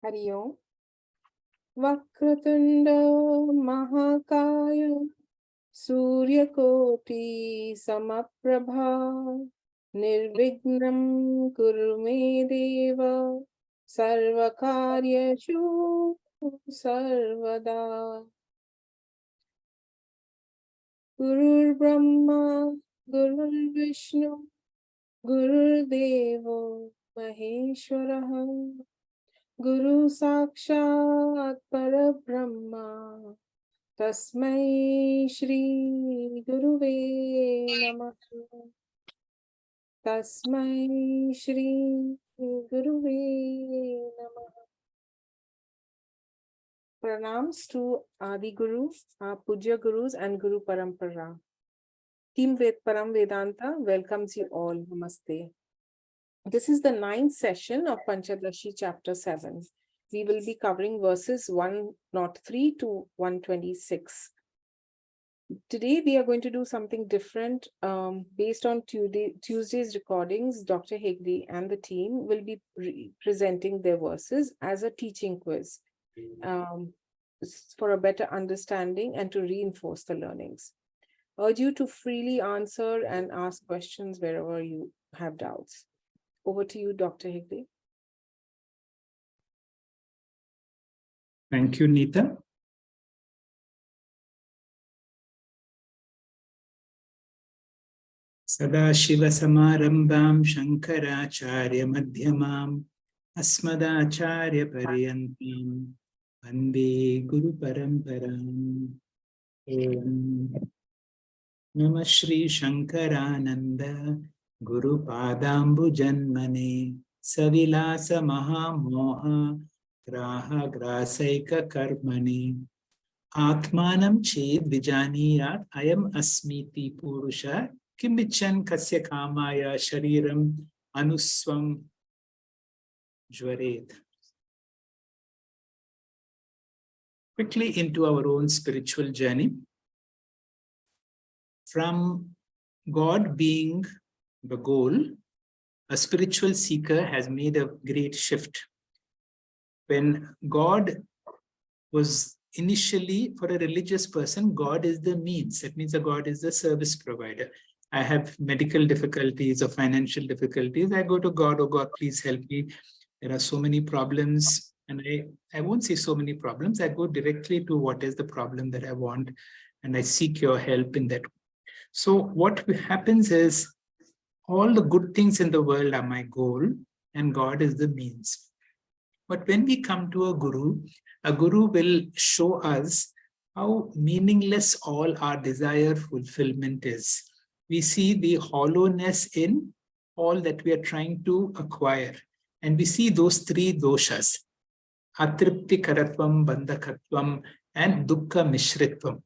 Hari Om. Vakratunda Mahakaya Suryakoti Samaprabha Nirvignam Kurume Deva Sarvakaryashu Sarvada. Gurur Brahma Gurur Vishnu Gurur Devo Maheshwaraha Guru Sakshat Parabrahma Tasmai Shri Guruve Namaha. Tasmai Shri Guruve Namaha. Pranams to Adi Guru, our Pujya Gurus and Guru Parampara. Team Param Vedanta welcomes you all. Namaste. This is the 9th session of Panchadashi chapter 7. We will be covering verses 103 to 126. Today we are going to do something different. Based on Tuesday's recordings, Dr. Hegde and the team will be presenting their verses as a teaching quiz for a better understanding and to reinforce the learnings. Urge you to freely answer and ask questions wherever you have doubts. Over to you, Dr. Hegde. Thank you, Neeta. Sadashiva Samarambam Shankaracharya Madhyamam Asmadacharya Paryantam Vande Guru Paramparam. Namah Shri Shankarananda Guru Padambu Janmane Savilasa Mahamoha Graha Grasaika Karmani Atmanam Ched Vijaniyat Ayam Asmiti Purusha Kimichan Kasya Kamaya Shariram Anuswam Jvaret. Quickly into our own spiritual journey. From God being the goal, a spiritual seeker has made a great shift. When God was initially, for a religious person, God is the means. That means that God is the service provider. I have medical difficulties or financial difficulties. I go to God, oh God, please help me. There are so many problems. And I won't say so many problems. I go directly to what is the problem that I want. And I seek your help in that. So what happens is all the good things in the world are my goal and God is the means. But when we come to a guru will show us how meaningless all our desire fulfillment is. We see the hollowness in all that we are trying to acquire. And we see those three doshas, atripti karatvam, bandhakatvam, and dukkha mishritvam.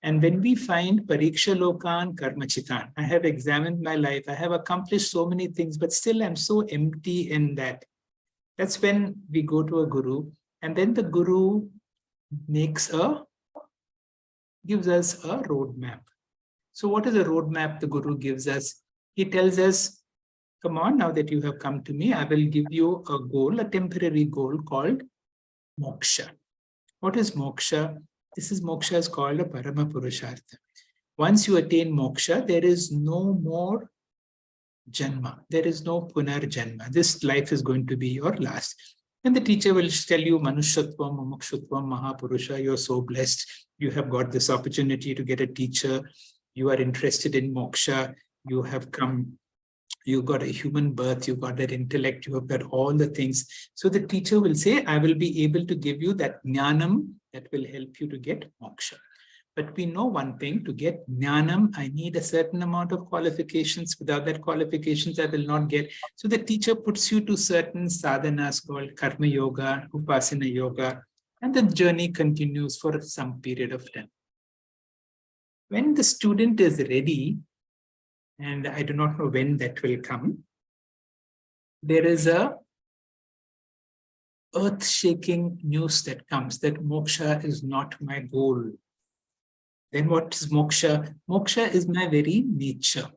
And when we find pariksha lokan karmachitan, I have examined my life, I have accomplished so many things, but still I'm so empty in that. That's when we go to a guru, and then the guru gives us a roadmap. So what is a roadmap the guru gives us? He tells us, come on, now that you have come to me, I will give you a goal, a temporary goal called moksha. What is moksha? Moksha is called a Parama Purushartha. Once you attain moksha, there is no more janma. There is no punarjanma. This life is going to be your last. And the teacher will tell you, Manushatvam, Mumukshutvam, Mahapurusha, you're so blessed. You have got this opportunity to get a teacher. You are interested in moksha. You have come. You got a human birth. You got that intellect. You have got all the things. So the teacher will say, I will be able to give you that jnanam that will help you to get moksha. But we know one thing, to get jnanam, I need a certain amount of qualifications. Without that qualifications, I will not get. So the teacher puts you to certain sadhanas called karma yoga, upasana yoga, and the journey continues for some period of time. When the student is ready, and I do not know when that will come, there is a earth-shaking news that comes that moksha is not my goal. Then what is moksha? Moksha is my very nature.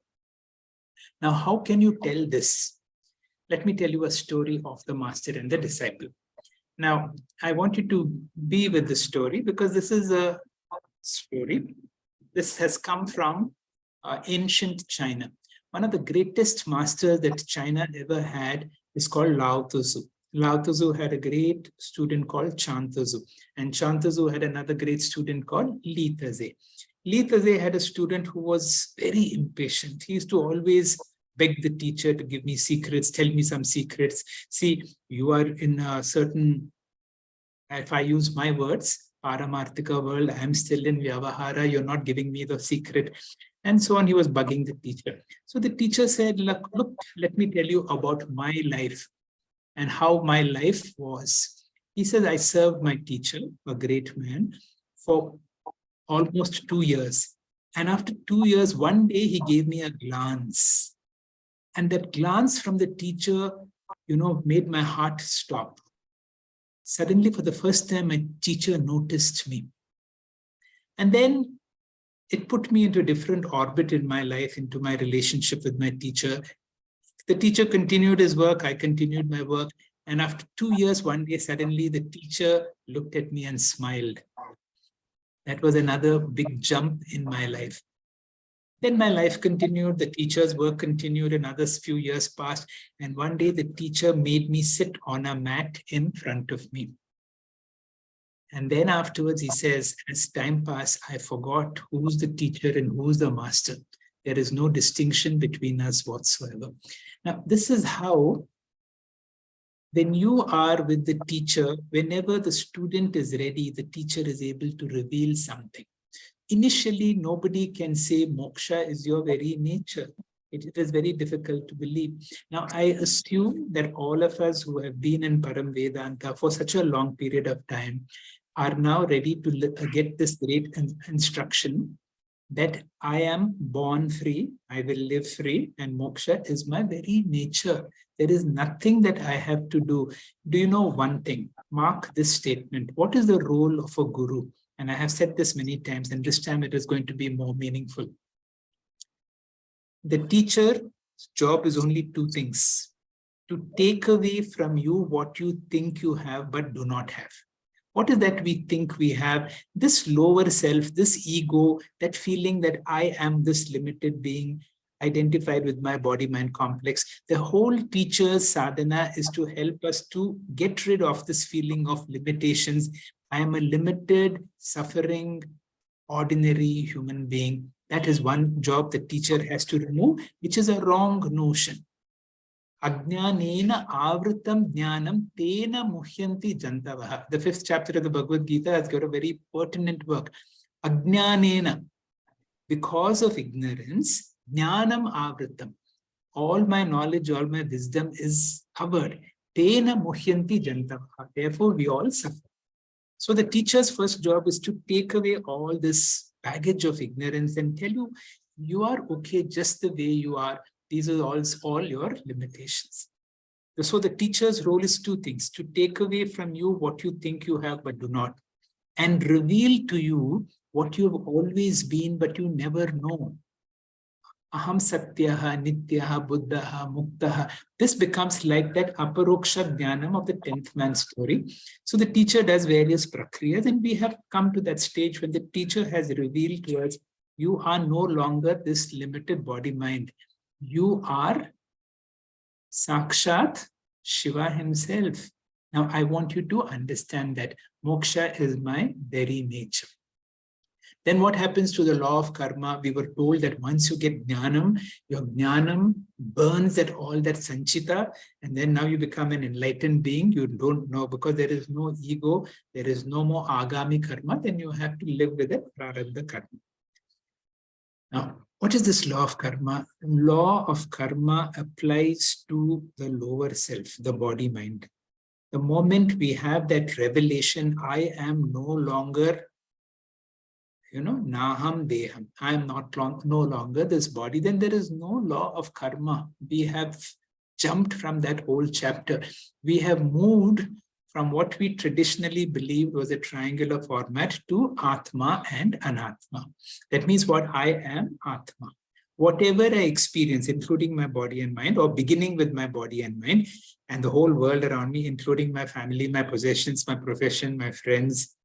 Now, how can you tell this? Let me tell you a story of the master and the disciple. Now, I want you to be with the story because this is a story. This has come from ancient China. One of the greatest masters that China ever had is called Lao Tzu. Lao Tzu had a great student called Chan Tzu, and Chan Tzu had another great student called Li Tzu. Li Tzu had a student who was very impatient. He used to always beg the teacher to give me secrets, tell me some secrets. See, you are in a certain, if I use my words, Paramarthika world, I am still in Vyavahara, you're not giving me the secret. And so on, he was bugging the teacher. So the teacher said, look, let me tell you about my life and how my life was. He says, I served my teacher, a great man, for almost 2 years. And after 2 years, one day he gave me a glance. And that glance from the teacher, made my heart stop. Suddenly, for the first time, my teacher noticed me. And then it put me into a different orbit in my life, into my relationship with my teacher. The teacher continued his work, I continued my work. And after 2 years, one day, suddenly the teacher looked at me and smiled. That was another big jump in my life. Then my life continued, the teacher's work continued, another few years passed. And one day the teacher made me sit on a mat in front of me. And then afterwards, he says, as time passed, I forgot who's the teacher and who's the master. There is no distinction between us whatsoever. Now, this is how, when you are with the teacher, whenever the student is ready, the teacher is able to reveal something. Initially, nobody can say moksha is your very nature. It is very difficult to believe. Now, I assume that all of us who have been in Param Vedanta for such a long period of time are now ready to get this great instruction that I am born free, I will live free, and moksha is my very nature. There is nothing that I have to do. Do you know one thing? Mark this statement. What is the role of a guru? And I have said this many times, and this time it is going to be more meaningful. The teacher's job is only two things: to take away from you what you think you have but do not have. What is that we think we have? This lower self, this ego, that feeling that I am this limited being identified with my body-mind complex. The whole teacher's sadhana is to help us to get rid of this feeling of limitations. I am a limited, suffering, ordinary human being. That is one job the teacher has to remove, which is a wrong notion. Ajnanena avritam jnanam tena muhyanti jantavaha. The 5th chapter of the Bhagavad Gita has got a very pertinent work. Ajnanena, because of ignorance, jnanam avritam. All my knowledge, all my wisdom is covered. Tena muhyanti jantavaha. Therefore, we all suffer. So the teacher's first job is to take away all this baggage of ignorance and tell you, you are okay just the way you are. These are all your limitations. So the teacher's role is two things: to take away from you what you think you have but do not, and reveal to you what you have always been but you never know. Aham satyaha, nityaha, buddhaha, muktaha. This becomes like that aparoksha jnanam of the 10th man story. So the teacher does various prakriyas, and we have come to that stage when the teacher has revealed to us, you are no longer this limited body-mind. You are Sakshat Shiva himself. Now, I want you to understand that moksha is my very nature. Then what happens to the law of karma? We were told that once you get jnanam, your jnanam burns that all that sanchita, and then now you become an enlightened being. You don't know, because there is no ego, there is no more agami karma, then you have to live with it, prarabdha karma. Now, what is this law of karma? Law of karma applies to the lower self, the body-mind. The moment we have that revelation, I am no longer, naham deham, I am no longer this body, then there is no law of karma. We have jumped from that old chapter. We have moved from what we traditionally believed was a triangular format to Atma and Anatma. That means what? I am Atma. whatever I experience, including my body and mind, or beginning with my body and mind, and the whole world around me, including my family, my possessions, my profession, my friends,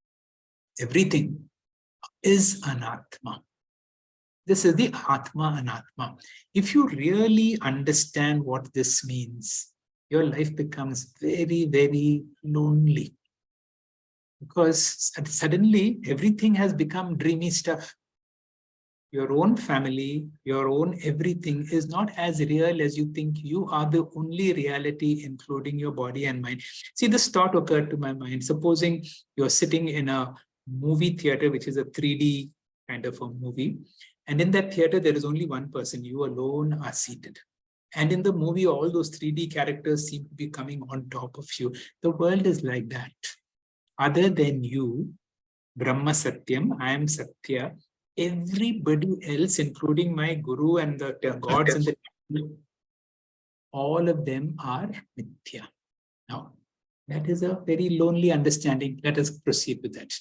everything is anatma. This is the Atma Anatma. If you really understand what this means, your life becomes very, very lonely. Because suddenly everything has become dreamy stuff. Your own family, your own everything is not as real as you think. You are the only reality, including your body and mind. See, this thought occurred to my mind. Supposing you're sitting in a movie theater, which is a 3D kind of a movie. And in that theater, there is only one person. You alone are seated. And in the movie, all those 3D characters seem to be coming on top of you. The world is like that. Other than you, Brahma Satyam, I am Satya, everybody else, including my guru and the gods in the temple, all of them are Mithya. Now, that is a very lonely understanding. Let us proceed with that.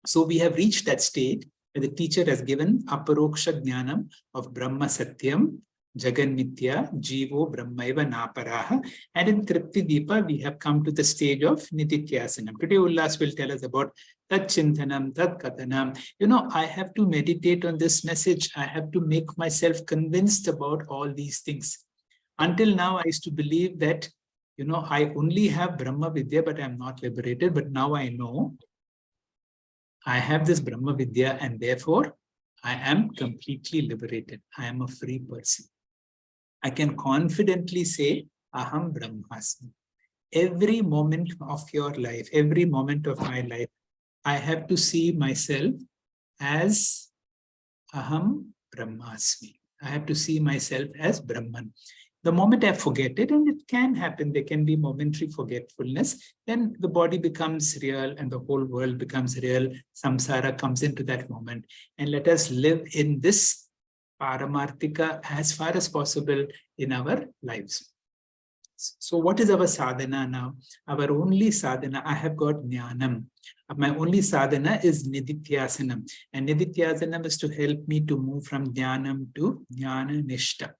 So we have reached that state where the teacher has given Aparoksha Jnanam of Brahma Satyam, Jagan Mithya, Jivo Brahmaiva Naparaha. And in Tripti Deepa, we have come to the stage of Nitityasanam. Today, Ullas will tell us about Tat Chintanam, Tat Kathanam. You know, I have to meditate on this message. I have to make myself convinced about all these things. Until now, I used to believe that, you know, I only have Brahma Vidya, but I'm not liberated. But now I know I have this Brahma Vidya, and therefore I am completely liberated. I am a free person. I can confidently say, Aham Brahmasmi. Every moment of your life, every moment of my life, I have to see myself as Aham Brahmasmi. I have to see myself as Brahman. The moment I forget it, and it can happen, there can be momentary forgetfulness, then the body becomes real and the whole world becomes real. Samsara comes into that moment. And let us live in this Paramarthika as far as possible in our lives. So what is our sadhana now? Our only sadhana, I have got jnanam. My only sadhana is nidityasanam. And nidityasanam is to help me to move from jnanam to jnana nishta.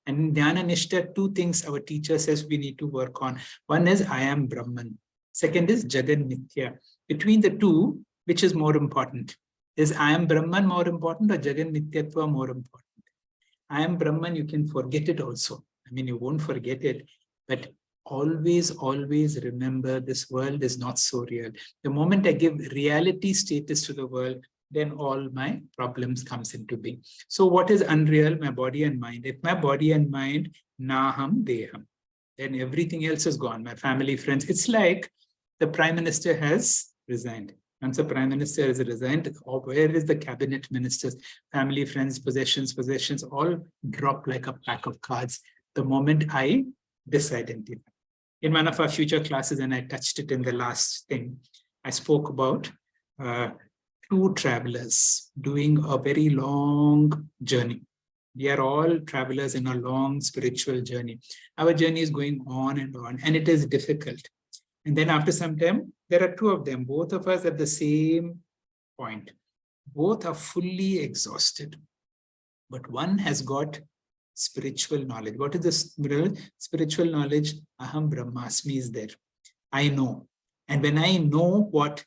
And in Dhyana Nishta, two things our teacher says we need to work on. One is I am Brahman. Second is Jagan Mithya. Between the two, which is more important? Is I am Brahman more important or Jagan Mithyatva more important? I am Brahman, you can forget it also. I mean, you won't forget it, but always, always remember this world is not so real. The moment I give reality status to the world, then all my problems comes into being. So what is unreal? My body and mind. If my body and mind, naham deham, then everything else is gone. My family, friends. It's like the prime minister has resigned. Once the prime minister has resigned, where is the cabinet ministers? Family, friends, possessions, all drop like a pack of cards the moment I disidentify. In one of our future classes, and I touched it in the last thing, I spoke about two travelers doing a very long journey. We are all travelers in a long spiritual journey. Our journey is going on, and it is difficult. And then after some time, there are two of them, both of us at the same point. Both are fully exhausted, but one has got spiritual knowledge. What is the spiritual knowledge? Aham Brahmasmi is there. I know. And when I know what,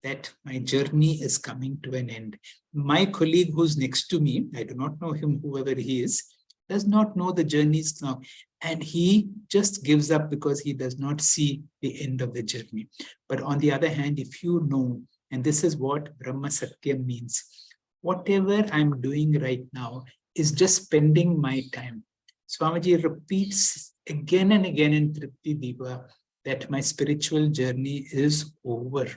that my journey is coming to an end. My colleague who's next to me, I do not know him, whoever he is, does not know the journeys now. And he just gives up because he does not see the end of the journey. But on the other hand, if you know, and this is what Brahma Satyam means, whatever I'm doing right now is just spending my time. Swamiji repeats again and again in Tripti Deepa that my spiritual journey is over.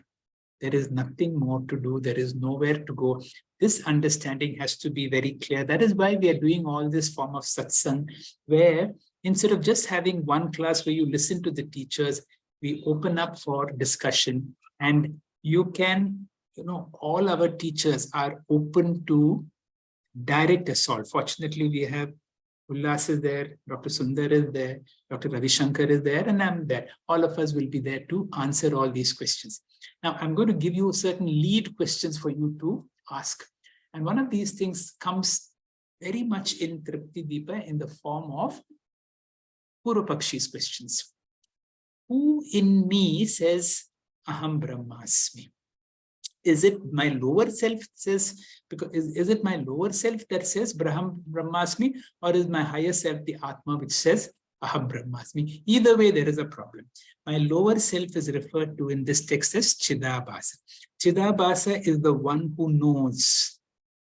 There is nothing more to do. There is nowhere to go. This understanding has to be very clear. That is why we are doing all this form of satsang, where instead of just having one class where you listen to the teachers, we open up for discussion. And you can, all our teachers are open to direct assault. Fortunately, we have Ullas is there, Dr. Sundar is there, Dr. Ravi Shankar is there, and I'm there. All of us will be there to answer all these questions. Now, I'm going to give you certain lead questions for you to ask. And one of these things comes very much in Tripti Deepa in the form of Purupakshi's questions. Who in me says Aham Brahmasmi? Is it my lower self says, because is it my lower self that says Brahmasmi, or is my higher self the Atma which says Aham Brahmasmi? Either way, there is a problem. My lower self is referred to in this text as Chidabhasa. Chidabhasa is the one who knows,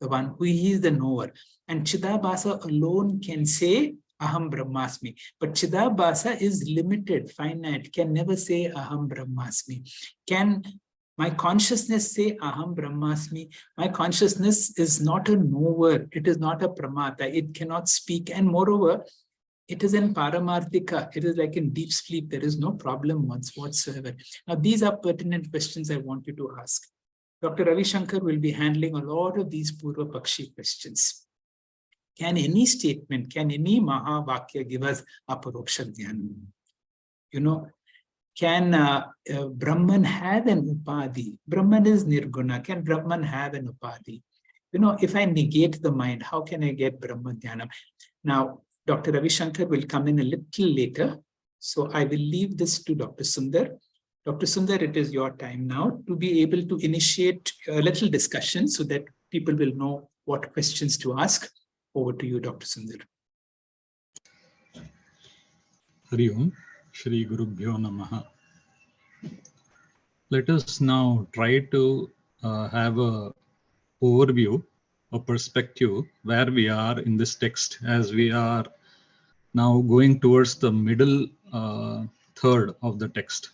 the one who is the knower. And Chidabhasa alone can say Aham Brahmasmi. But Chidabhasa is limited, finite, can never say Aham Brahmasmi. Can my consciousness say Aham Brahmasmi? My consciousness is not a knower. It is not a pramata. It cannot speak. And moreover, it is in Paramarthika. It is like in deep sleep. There is no problem whatsoever. Now, these are pertinent questions I want you to ask. Dr. Ravi Shankar will be handling a lot of these Purva Pakshi questions. Can any statement, can any Mahavakya give us Aparoksha Jnana? You know, can Brahman have an Upadhi? Brahman is Nirguna. Can Brahman have an Upadhi? You know, if I negate the mind, how can I get Brahma Jnana? Now, Dr. Ravi Shankar will come in a little later. So I will leave this to Dr. Sundar. Dr. Sundar, it is your time now to be able to initiate a little discussion so that people will know what questions to ask. Over to you, Dr. Sundar. Hari Om, Shri Gurubhyo Namaha. Let us now try to have a overview, a perspective where we are in this text as we are now going towards the middle third of the text.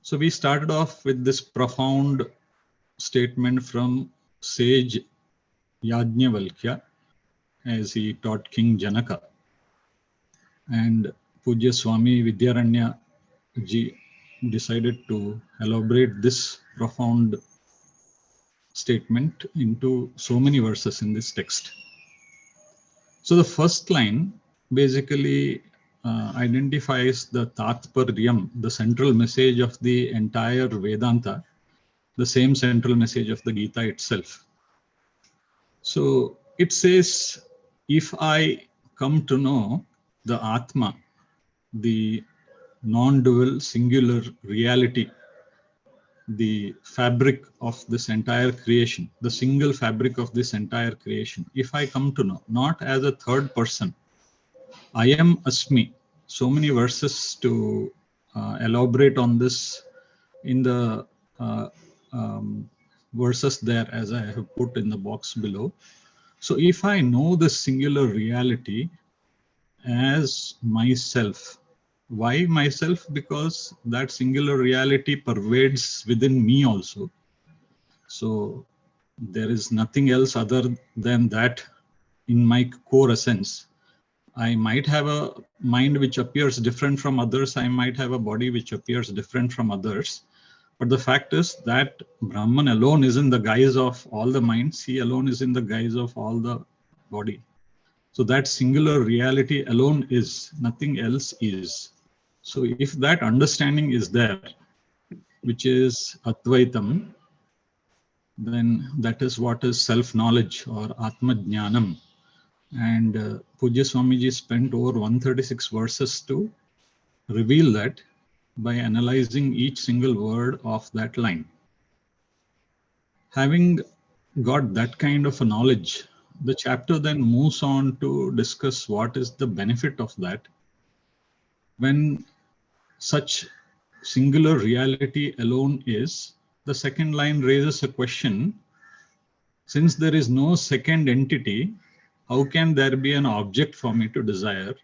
So we started off with this profound statement from sage Yajnavalkya as he taught King Janaka. And Pujya Swami Vidyaranya ji decided to elaborate this profound statement into so many verses in this text. So the first line basically identifies the Tatparyam, the central message of the entire Vedanta, the same central message of the Gita itself. So it says, if I come to know the Atma, the non-dual singular reality, the fabric of this entire creation, the single fabric of this entire creation, if I come to know, not as a third person, I am Asmi. So many verses to elaborate on this in the verses there as I have put in the box below. So if I know the singular reality as myself, why myself? Because that singular reality pervades within me also. So there is nothing else other than that in my core essence. I might have a mind which appears different from others. I might have a body which appears different from others. But the fact is that Brahman alone is in the guise of all the minds. He alone is in the guise of all the body. So that singular reality alone is, nothing else is. So if that understanding is there, which is Advaitam, then that is what is self-knowledge or Atma Jnanam. And Pujya Swamiji spent over 136 verses to reveal that by analyzing each single word of that line. Having got that kind of a knowledge, the chapter then moves on to discuss what is the benefit of that. When such singular reality alone is, the second line raises a question. Since there is no second entity, how can there be an object for me to desire?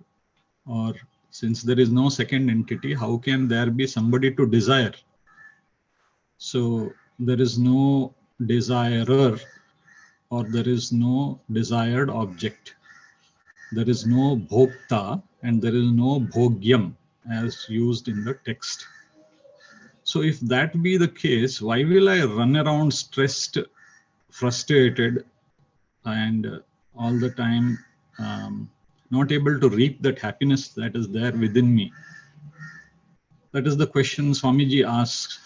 Or since there is no second entity, how can there be somebody to desire? So there is no desirer, or there is no desired object. There is no bhokta and there is no bhogyam as used in the text. So if that be the case, why will I run around stressed, frustrated, and all the time not able to reap that happiness that is there within me? That is the question Swamiji asks.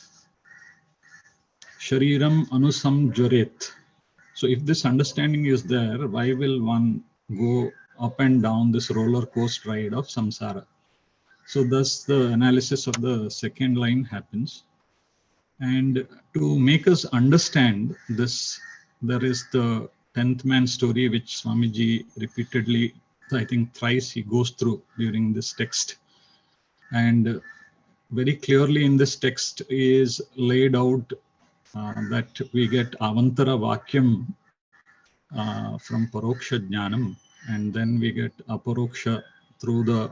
Shariram anusam juret. So if this understanding is there, why will one go up and down this roller coaster ride of samsara? So thus the analysis of the second line happens. And to make us understand this, there is the 10th man story, which Swamiji repeatedly, I think thrice he goes through during this text. And very clearly in this text is laid out that we get avantara vakyam from paroksha jnanam, and then we get aparoksha through the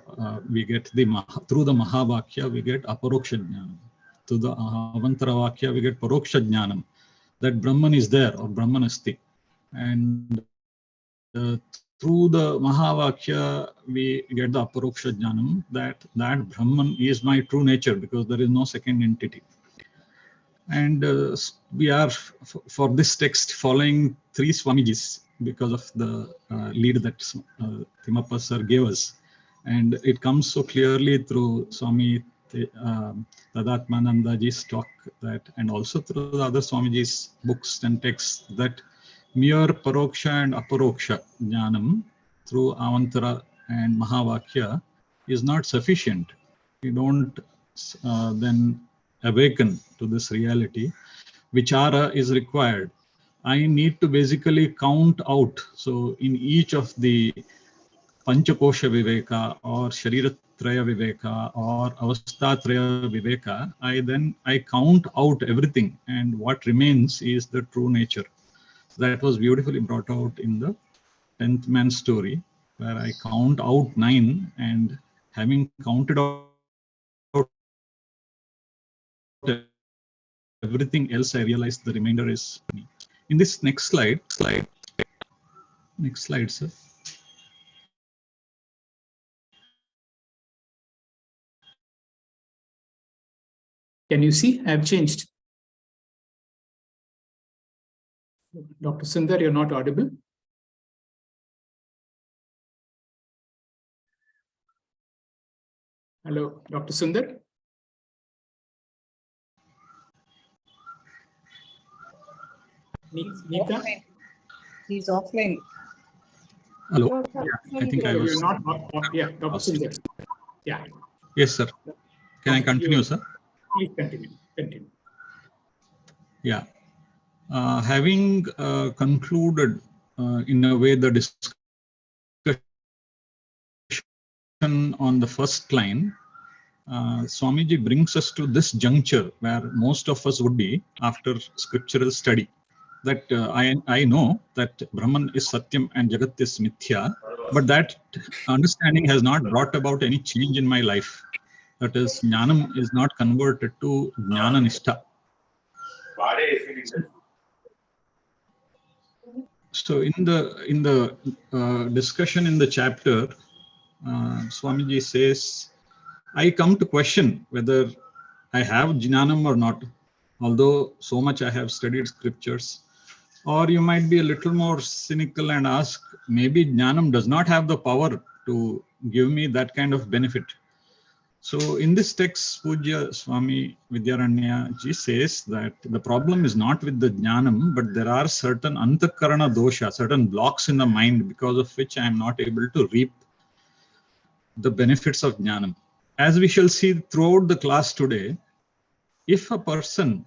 through the mahavakya we get aparoksha jnanam. Through the avantara vakya we get paroksha jnanam, that Brahman is there or Brahman asti, and through the mahavakya we get the aparoksha jnanam, that Brahman is my true nature, because there is no second entity. And we are, for this text, following three Swamijis because of the lead that Timappa sir gave us. And it comes so clearly through Swami Tadatmanandaji's talk, that, and also through the other Swamiji's books and texts, that mere paroksha and aparoksha jnanam through avantara and mahavakya is not sufficient. We don't then awaken to this reality. Vichara is required. I need to basically count out. So in each of the Panchakosha Viveka or Shariratraya Viveka or Avastatraya Viveka, I count out everything, and what remains is the true nature. That was beautifully brought out in the 10th man story, where I count out 9, and having counted out everything else, I realized the remainder is me. In this next slide, next slide, sir. Can you see? I've changed. Dr. Sundar, you're not audible. Hello, Dr. Sundar. Neeta? He's offline. Hello. No, Yeah, I think I was. You're not. Yeah, Dr. Sundar. Yeah. Yes, sir. Can I continue, sir? Please continue. Continue. Yeah. Having concluded in a way the discussion on the first line, Swamiji brings us to this juncture where most of us would be after scriptural study. That I know that Brahman is satyam and Jagat is mithya, but that understanding has not brought about any change in my life. That is, jnanam is not converted to jnana nishtha. So in the discussion in the chapter, Swamiji says, I come to question whether I have jnanam or not, although so much I have studied scriptures. Or you might be a little more cynical and ask, maybe jnanam does not have the power to give me that kind of benefit. So in this text, Pujya Swami Vidyaranya ji says that the problem is not with the jnanam, but there are certain antakarana dosha, certain blocks in the mind, because of which I am not able to reap the benefits of jnanam. As we shall see throughout the class today, if a person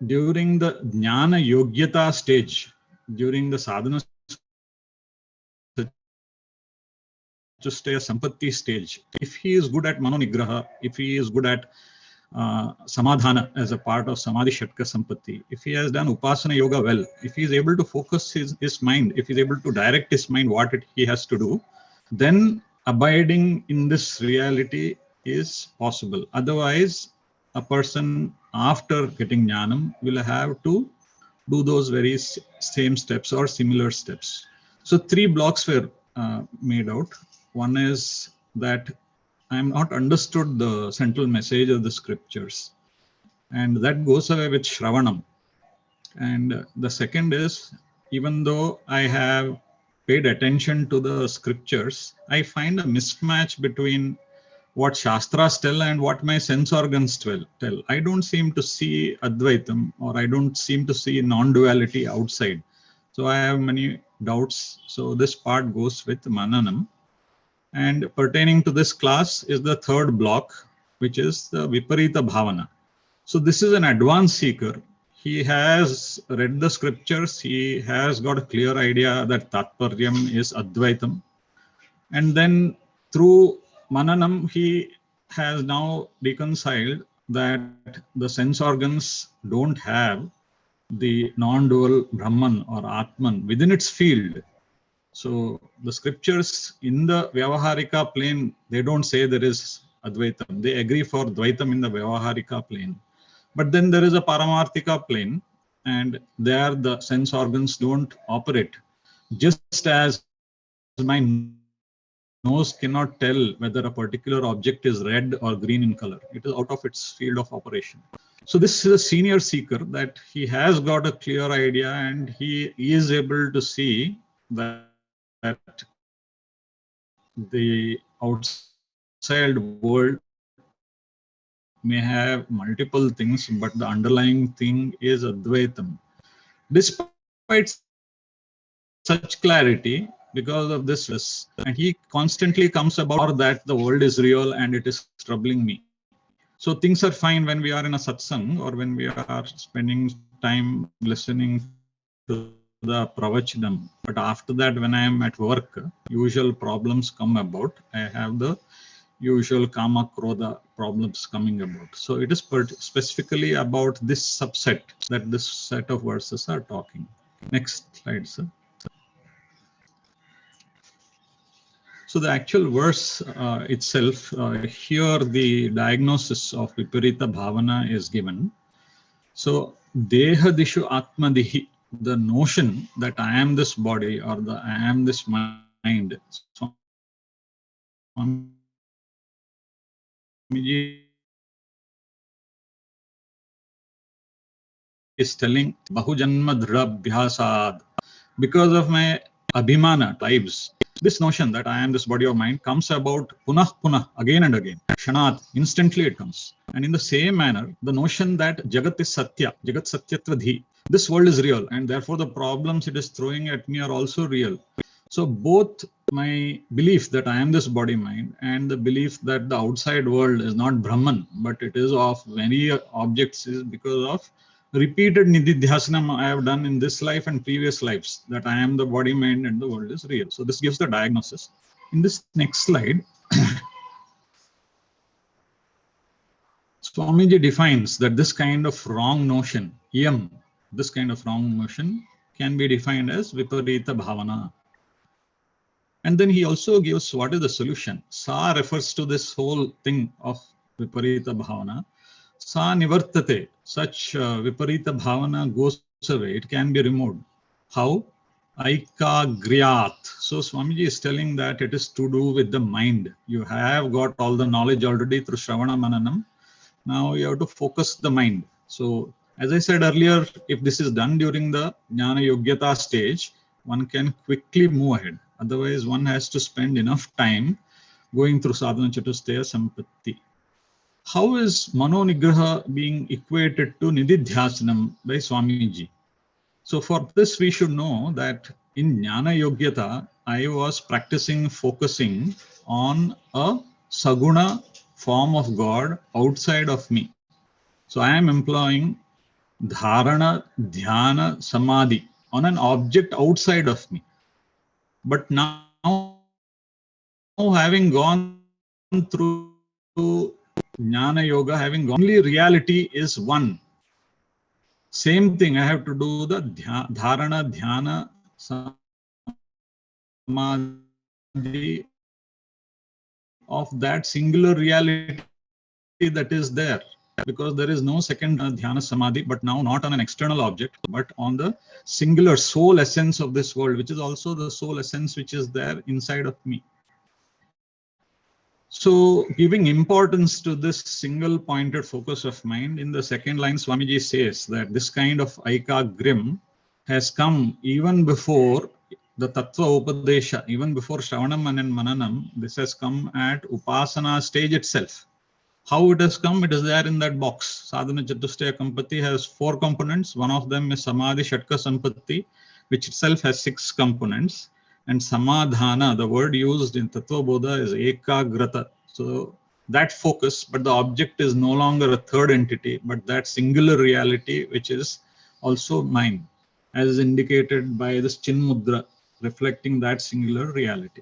during the jnana yogyata stage, during the sadhana chustaya sampatti stage, if he is good at manonigraha, if he is good at samadhana as a part of samadhi shatka sampatti, if he has done upasana yoga well, if he is able to focus his mind, if he is able to direct his mind what he has to do, then abiding in this reality is possible. Otherwise, a person after getting jnanam will have to do those very same steps or similar steps. So 3 blocks were made out. One is that I am not understood the central message of the scriptures, and that goes away with Shravanam. And the second is, even though I have paid attention to the scriptures, I find a mismatch between what Shastras tell and what my sense organs tell. I don't seem to see Advaitam, or I don't seem to see non-duality outside. So I have many doubts. So this part goes with Mananam. And pertaining to this class is the third block, which is the Viparita Bhavana. So this is an advanced seeker. He has read the scriptures. He has got a clear idea that Tatparyam is Advaitam. And then through Mananam, he has now reconciled that the sense organs don't have the non-dual Brahman or Atman within its field. So the scriptures in the Vyavaharika plane, they don't say there is Advaitam. They agree for Dvaitam in the Vyavaharika plane. But then there is a Paramarthika plane, and there the sense organs don't operate. Just as my nose cannot tell whether a particular object is red or green in color. It is out of its field of operation. So this is a senior seeker that he has got a clear idea, and he is able to see that the outside world may have multiple things, but the underlying thing is Advaitam. Despite such clarity, because of this, and he constantly comes about that the world is real and it is troubling me. So things are fine when we are in a satsang or when we are spending time listening to the pravachanam. But after that, when I am at work, usual problems come about. I have the usual kama krodha problems coming about. So it is specifically about this subset that this set of verses are talking. Next slide, sir. So the actual verse itself, here the diagnosis of Viparita Bhavana is given. So Dehadishu Atmadihi, the notion that I am this body or the I am this mind. Swamiji is telling Bahujanma Dhrabhyasad, because of my Abhimana tribes. This notion that I am this body of mind comes about punah punah, again and again. Kshanat, instantly it comes. And in the same manner, the notion that Jagat is Satya, Jagat Satyatvadhi, this world is real, and therefore the problems it is throwing at me are also real. So both my belief that I am this body mind and the belief that the outside world is not Brahman, but it is of many objects, is because of repeated nididhyasana I have done in this life and previous lives, that I am the body, mind, and the world is real. So this gives the diagnosis. In this next slide, Swamiji defines that this kind of wrong notion, yam, this kind of wrong notion can be defined as Viparita Bhavana. And then he also gives what is the solution. Sa refers to this whole thing of Viparita Bhavana. Sa nivartate, such Viparita Bhavana goes away, it can be removed. How? Aikagryat. So Swamiji is telling that it is to do with the mind. You have got all the knowledge already through Shravana Mananam. Now you have to focus the mind. So as I said earlier, if this is done during the Jnana Yogyata stage, one can quickly move ahead. Otherwise, one has to spend enough time going through Sadhana Chatushtaya Sampatti. How is Mano Nigraha being equated to Nididhyasanam by Swamiji? So for this, we should know that in Jnana Yogyata, I was practicing focusing on a Saguna form of God outside of me. So I am employing Dharana, Dhyana, Samadhi on an object outside of me. But now, having gone through Jnana Yoga, having gone, only reality is one. Same thing, I have to do the Dharana, Dhyana, Samadhi of that singular reality that is there. Because there is no second Dhyana Samadhi, but now not on an external object, but on the singular soul essence of this world, which is also the soul essence which is there inside of me. So giving importance to this single pointed focus of mind, in the second line, Swamiji says that this kind of Aikagrim has come even before the Tattva Upadesha, even before Shravanam and Mananam. This has come at Upasana stage itself. How it has come? It is there in that box. Sadhana Chatushtaya Sampatti has 4 components. One of them is Samadhi Shatka Sampatti. which itself has 6 components. And samadhana, the word used in Tattva Bodha is ekagrata. So that focus, but the object is no longer a third entity, but that singular reality, which is also mine, as indicated by this Chinmudra, reflecting that singular reality.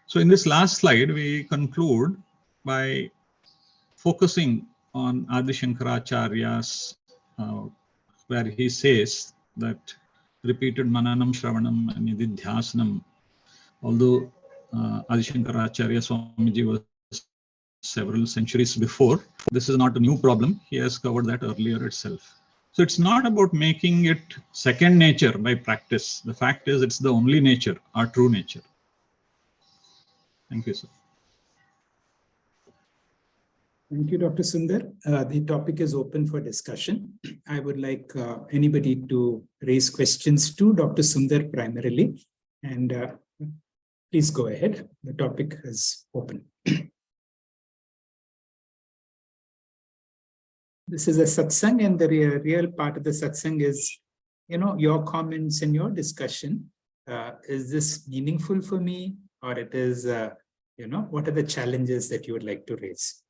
So in this last slide, we conclude by focusing on Adi Shankaracharya's, where he says that repeated mananam, shravanam, and nididhyasanam, although Adi Shankaracharya Swamiji was several centuries before, this is not a new problem. He has covered that earlier itself. So it's not about making it second nature by practice. The fact is it's the only nature, our true nature. Thank you, sir. Thank you, Dr. Sundar. The topic is open for discussion. I would like anybody to raise questions to Dr. Sundar primarily. And please go ahead. The topic is open. This is a satsang, and the real part of the satsang is, your comments and your discussion. Is this meaningful for me, or it is, what are the challenges that you would like to raise?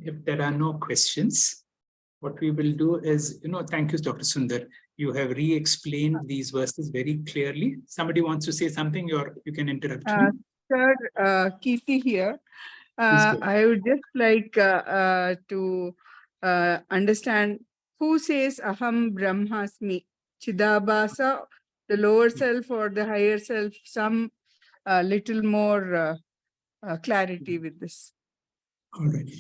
If there are no questions, what we will do is, thank you, Dr. Sundar. You have re-explained these verses very clearly. Somebody wants to say something, you can interrupt me. Sir, Kirti here. I would just like to understand who says Aham Brahmasmi, Chidabhasa, the lower self or the higher self, some little more clarity with this. All right.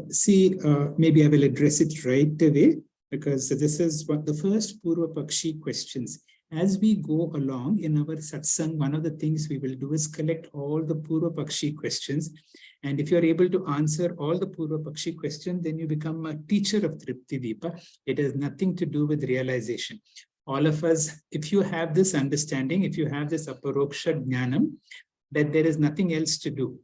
See, maybe I will address it right away, because this is what the first Purva Pakshi questions. As we go along in our satsang, one of the things we will do is collect all the Purva Pakshi questions. And if you're able to answer all the Purva Pakshi questions, then you become a teacher of Tripti Deepa. It has nothing to do with realization. All of us, if you have this understanding, if you have this aparoksha jnanam, that there is nothing else to do,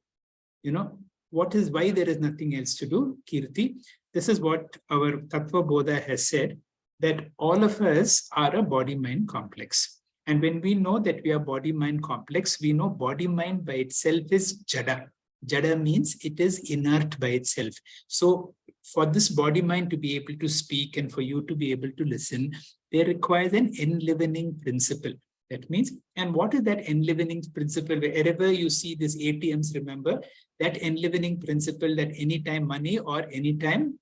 why there is nothing else to do, Kirti? This is what our Tattva Bodha has said, that all of us are a body-mind complex. And when we know that we are body-mind complex, we know body-mind by itself is jada. Jada means it is inert by itself. So for this body-mind to be able to speak and for you to be able to listen, there requires an enlivening principle. That means, and what is that enlivening principle? Wherever you see these ATMs, remember that enlivening principle, that anytime money or anytime,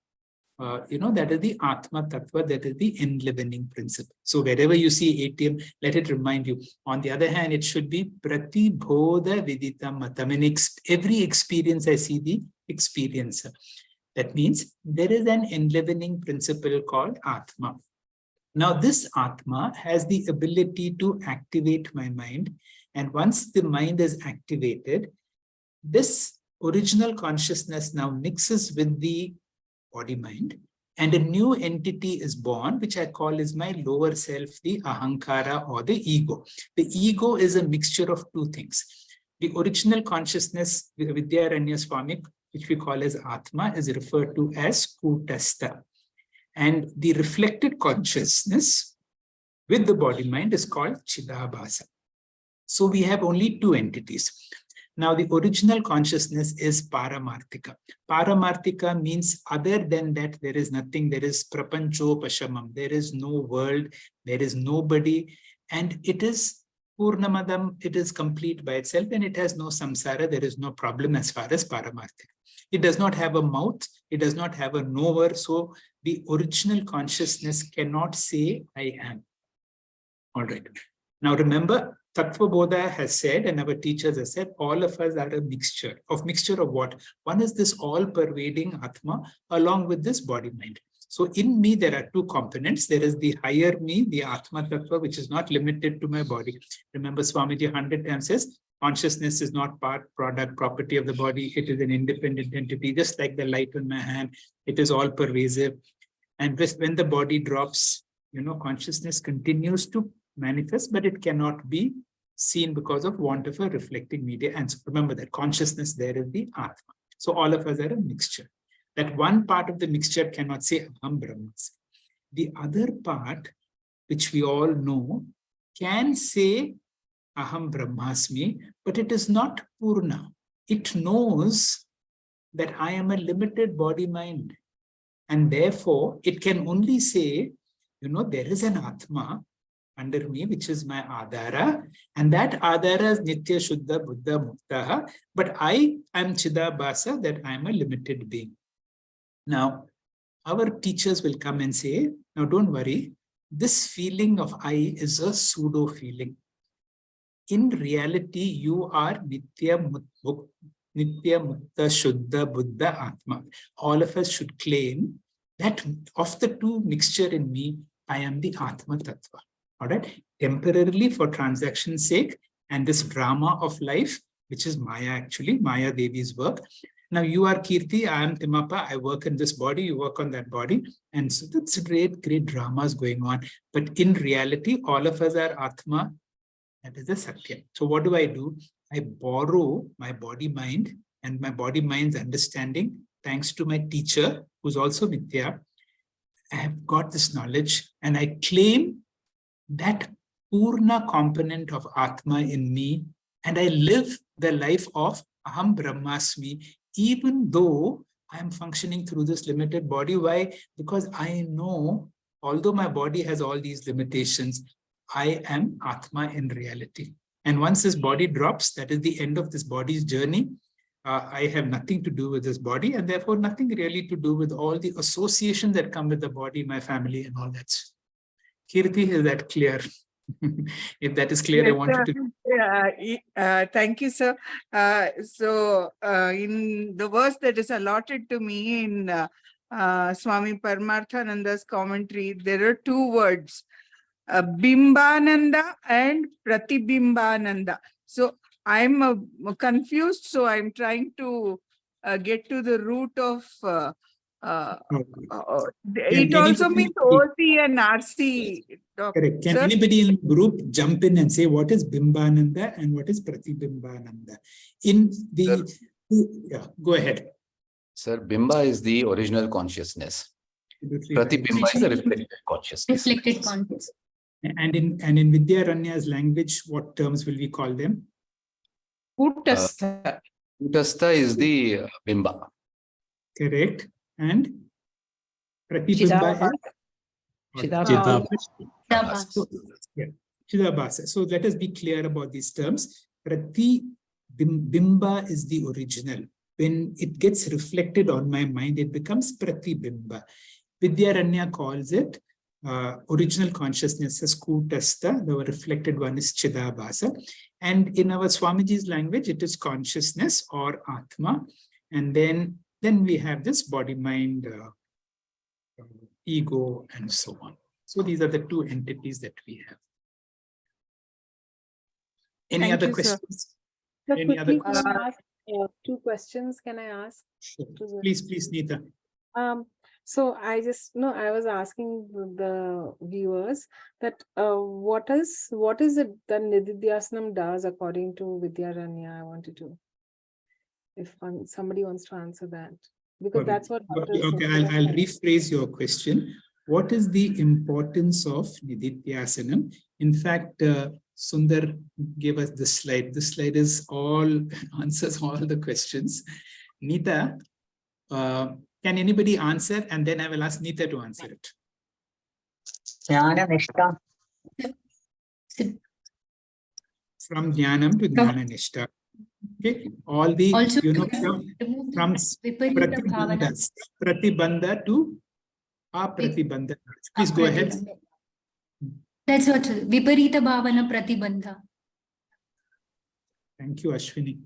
that is the Atma Tattva, that is the enlivening principle. So wherever you see ATM, let it remind you. On the other hand, it should be Prati Bodha Vidita Matam. In every experience, I see the experiencer. That means there is an enlivening principle called Atma. Now, this Atma has the ability to activate my mind. And once the mind is activated, this original consciousness now mixes with the body-mind, and a new entity is born, which I call is my lower self, the ahankara or the ego. The ego is a mixture of two things. The original consciousness, Vidyaranya Swami, which we call as Atma, is referred to as Kutastha. And the reflected consciousness with the body-mind is called Chidabhasa. So we have only two entities. Now, the original consciousness is Paramarthika. Paramarthika means other than that, there is nothing. There is Prapancho Pashamam. There is no world. There is nobody. And it is Purnamadam. It is complete by itself, and it has no samsara. There is no problem as far as Paramarthika. It does not have a mouth. It does not have a knower. So the original consciousness cannot say, I am. All right. Now remember, Tattva Bodha has said, and our teachers have said, all of us are a mixture of what? One is this all-pervading Atma along with this body-mind. So in me, there are two components. There is the higher me, the Atma Tattva, which is not limited to my body. Remember, Swamiji 100 times says, consciousness is not part, product, property of the body. It is an independent entity, just like the light on my hand. It is all pervasive. And when the body drops, consciousness continues to manifest, but it cannot be seen because of want of a reflecting media. And so remember that consciousness there is the Atma. So all of us are a mixture. That one part of the mixture cannot say Aham Brahmasmi. The other part, which we all know, can say Aham Brahmasmi, but it is not Purna. It knows that I am a limited body-mind. And therefore, it can only say, there is an Atma under me, which is my Adhara, and that Adhara is Nitya Shuddha Buddha Muktaha, but I am Chidabhasa, that I am a limited being. Now, our teachers will come and say, now don't worry, this feeling of I is a pseudo feeling. In reality, you are Nitya Mukta Shuddha Buddha Atma. All of us should claim that of the two mixture in me, I am the Atma Tattva. All right. Temporarily for transaction's sake and this drama of life, which is Maya actually, Maya Devi's work. Now you are Kirti, I am Timapa, I work in this body, you work on that body. And so that's great dramas going on. But in reality, all of us are Atma. That is the satyam. So what do? I borrow my body-mind and my body-mind's understanding, thanks to my teacher, who's also Nitya. I have got this knowledge and I claim that Purna component of Atma in me, and I live the life of Aham Brahmasmi, even though I am functioning through this limited body. Why? Because I know, although my body has all these limitations, I am Atma in reality. And once this body drops, that is the end of this body's journey. I have nothing to do with this body, and therefore nothing really to do with all the associations that come with the body, my family, and all that. Kirti, is that clear? If that is clear, yes, I wanted to. Thank you, sir. In the verse that is allotted to me in Swami Paramarthananda's commentary, there are two words, Bimbananda and Pratibimbananda. So I'm confused, so I'm trying to get to the root of it also means OC and RC. Correct. Can anybody in the group jump in and say what is Bimbananda and what is Pratibimbananda? In the, yeah, go ahead. Sir, Bimba is the original consciousness. Pratibimba is the reflected consciousness. Reflected consciousness. And in Vidyaranya's language, what terms will we call them? Kutastha. Kutastha is the Bimba. Correct. And Pratibimba is Chidabhasa. So, yeah, Chidabhasa. So let us be clear about these terms. Pratibimba is the original. When it gets reflected on my mind, it becomes Pratibimba. Vidyaranya calls it original consciousness as Kutastha. The reflected one is Chidabhasa. And in our Swamiji's language, it is consciousness or Atma. And then we have this body, mind, ego, and so on. So these are the two entities that we have. Any other questions? Any other questions? Two questions can I ask? Sure. Please, Neeta. So I was asking the viewers that what is it that Nididhyasanam does according to Vidyaranya? I wanted to, if somebody wants to answer that, because that's what. Okay, I'll rephrase your question. What is the importance of Nididhyasanam? In fact, Sundar gave us this slide. This slide is answers all the questions. Neeta, can anybody answer? And then I will ask Neeta to answer it. Jnana Nishta. From Jnanam to Jnana Nishta. Okay, all the, also, from Pratibandha to Apratibandha. Please go ahead. That's what Viparita Bhavana Pratibandha. Thank you, Ashwini.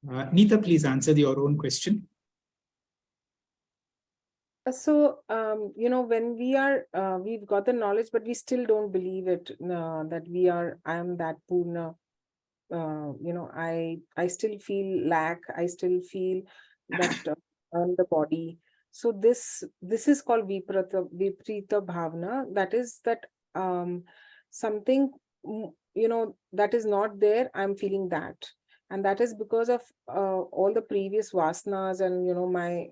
Neeta, please answer your own question. So, when we are, we've got the knowledge, but we still don't believe it, that I am that Purna. I still feel lack. I still feel that on the body. So this is called Viparita Bhavana. That is that. something, that is not there, I'm feeling that. And that is because of all the previous vasanas and, my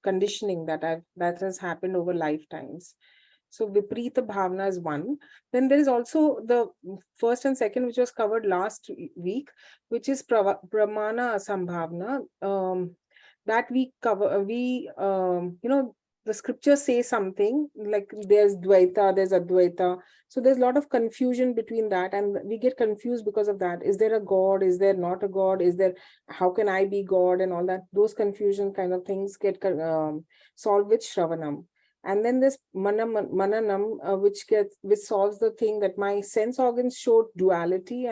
conditioning that has happened over lifetimes. So Viprita Bhavana is one. Then there is also the first and second, which was covered last week, which is Pramana Sambhavana. That we cover, the scriptures say something like there's Dvaita, there's Advaita. So there's a lot of confusion between that, and we get confused because of that. Is there a God? Is there not a God? How can I be God? And all that. Those confusion kind of things get solved with Shravanam. And then this Mananam, which solves the thing that my sense organs showed duality,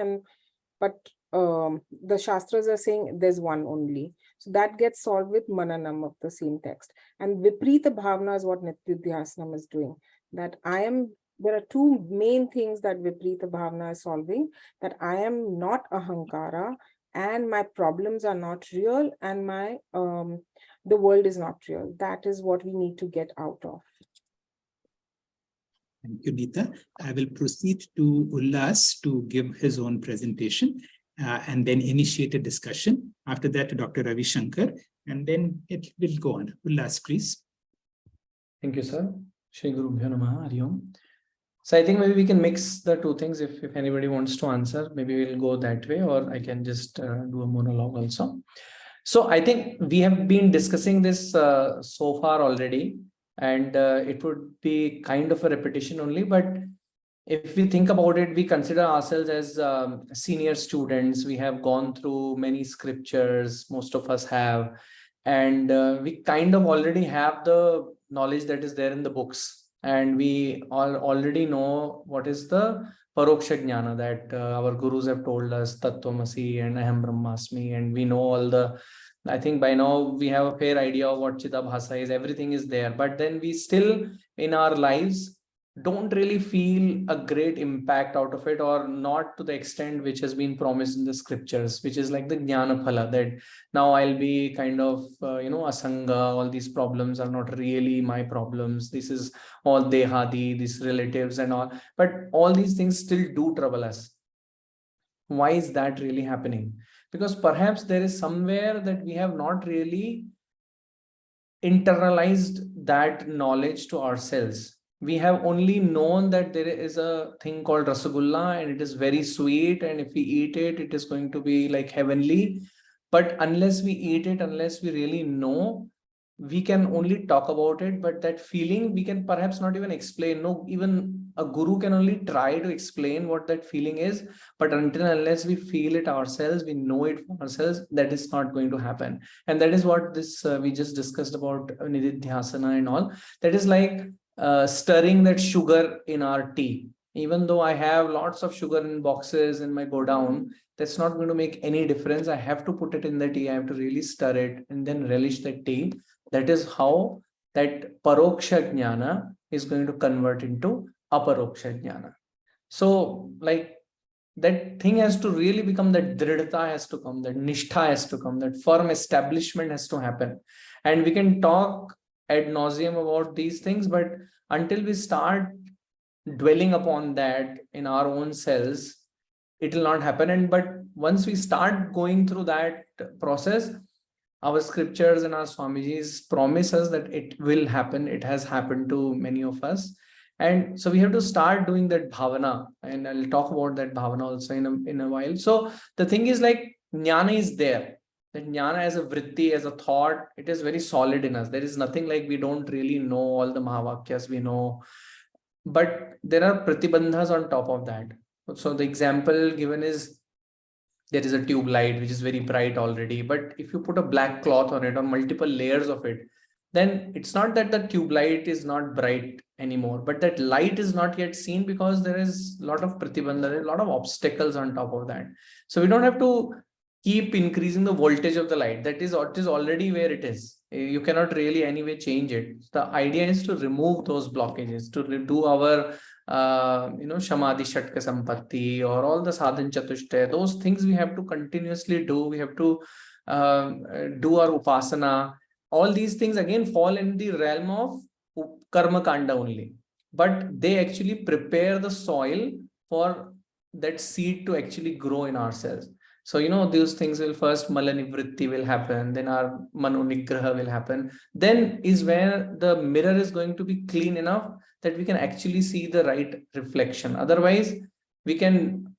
but the Shastras are saying there's one only. So that gets solved with Mananam of the same text. And Viprita Bhavana is what Nitidhyasanam is doing. There are two main things that Viprita Bhavana is solving, that I am not Ahankara, and my problems are not real, and the world is not real. That is what we need to get out of. Thank you, Neeta. I will proceed to Ullas to give his own presentation and then initiate a discussion. After that, Dr. Ravi Shankar, and then it will go on. Ullas, please. Thank you, sir. Shri Guru Bhyo Namaha, Hari Om. So I think maybe we can mix the two things. If anybody wants to answer, maybe we'll go that way, or I can just do a monologue also. So I think we have been discussing this so far already, and it would be kind of a repetition only. But if we think about it, we consider ourselves as senior students. We have gone through many scriptures, most of us have, and we kind of already have the knowledge that is there in the books. And we all already know what is the Paroksha Jnana that our gurus have told us, Tattvamasi and Aham Brahmasmi, and we know all the, I think by now we have a fair idea of what Chidabhasa is, everything is there. But then we still in our lives don't really feel a great impact out of it, or not to the extent which has been promised in the scriptures, which is like the Jnana Phala, that now I'll be kind of, Asanga, all these problems are not really my problems. This is all Dehadi, these relatives and all. But all these things still do trouble us. Why is that really happening? Because perhaps there is somewhere that we have not really internalized that knowledge to ourselves. We have only known that there is a thing called Rasagulla and it is very sweet, and if we eat it, it is going to be like heavenly. But unless we eat it, unless we really know, we can only talk about it. But that feeling we can perhaps not even explain. No, even a guru can only try to explain what that feeling is. But unless we feel it ourselves, we know it for ourselves, that is not going to happen. And that is what this we just discussed about Nididhyasana and all. That is like stirring that sugar in our tea. Even though I have lots of sugar in boxes in my go down, that's not going to make any difference. I have to put it in the tea. I have to really stir it and then relish that tea. That is how that Paroksha Jnana is going to convert into Aparoksha Jnana. So like that thing has to really become, that Dridhata has to come, that Nishtha has to come, that firm establishment has to happen. And we can talk ad nauseum about these things, but until we start dwelling upon that in our own selves, it will not happen. But once we start going through that process, our scriptures and our Swamijis promise us that it will happen. It has happened to many of us. And so we have to start doing that bhavana, and I'll talk about that bhavana also in a while. So the thing is, like, jnana is there. That jnana as a vritti, as a thought, it is very solid in us. There is nothing like we don't really know all the Mahavakyas we know. But there are pratibandhas on top of that. So the example given is, there is a tube light which is very bright already, but if you put a black cloth on it or multiple layers of it, then it's not that the tube light is not bright anymore, but that light is not yet seen because there is a lot of pratibandha, a lot of obstacles on top of that. So we don't have to keep increasing the voltage of the light. That is what is already where it is. You cannot really anyway change it. The idea is to remove those blockages, to do our Shamadhi Shatka Sampatti or all the Sadhan Chatushta. Those things we have to continuously do. We have to do our Upasana. All these things again fall in the realm of Karma Kanda only. but they actually prepare the soil for that seed to actually grow in ourselves. So, those things will first, malanivritti will happen, then our manonigraha will happen. Then is where the mirror is going to be clean enough that we can actually see the right reflection. Otherwise, we can,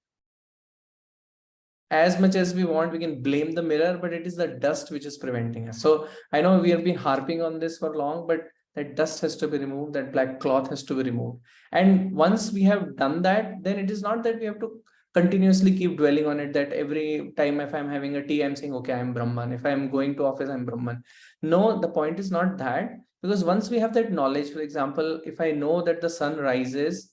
as much as we want, we can blame the mirror, but it is the dust which is preventing us. So I know we have been harping on this for long, but that dust has to be removed, that black cloth has to be removed. And once we have done that, then it is not that we have to continuously keep dwelling on it, that every time if I'm having a tea, I'm saying, okay, I'm Brahman. If I'm going to office, I'm Brahman. No, the point is not that, because once we have that knowledge, for example, if I know that the sun rises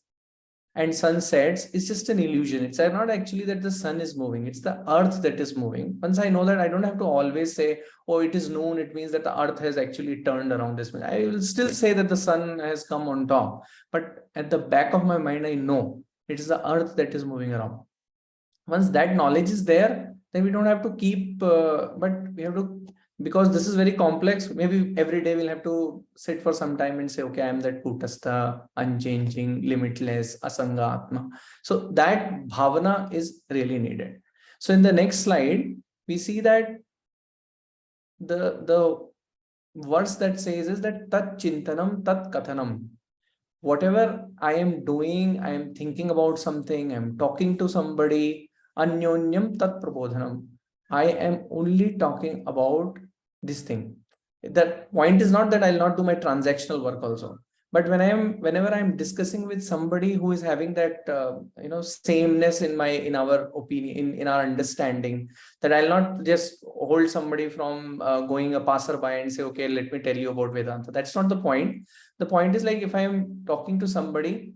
and sun sets, it's just an illusion. It's not actually that the sun is moving, it's the earth that is moving. Once I know that, I don't have to always say, oh, it is noon, it means that the earth has actually turned around this way. I will still say that the sun has come on top, but at the back of my mind, I know it is the earth that is moving around. Once that knowledge is there, then we don't have to keep, but we have to, because this is very complex, maybe every day we'll have to sit for some time and say, okay, I am that Kutastha, unchanging, limitless, Asanga Atma. So that bhavana is really needed. So in the next slide, we see that the verse that says is that tat chintanam tat kathanam. Whatever I am doing, I am thinking about something, I'm talking to somebody, anyonyam tat prabodhanam. I am only talking about this thing. That point is not that I'll not do my transactional work also. But whenever I'm discussing with somebody who is having that sameness in our opinion, in our understanding, that I'll not just hold somebody from going a passerby and say, okay, let me tell you about Vedanta. That's not the point. The point is, like, if I am talking to somebody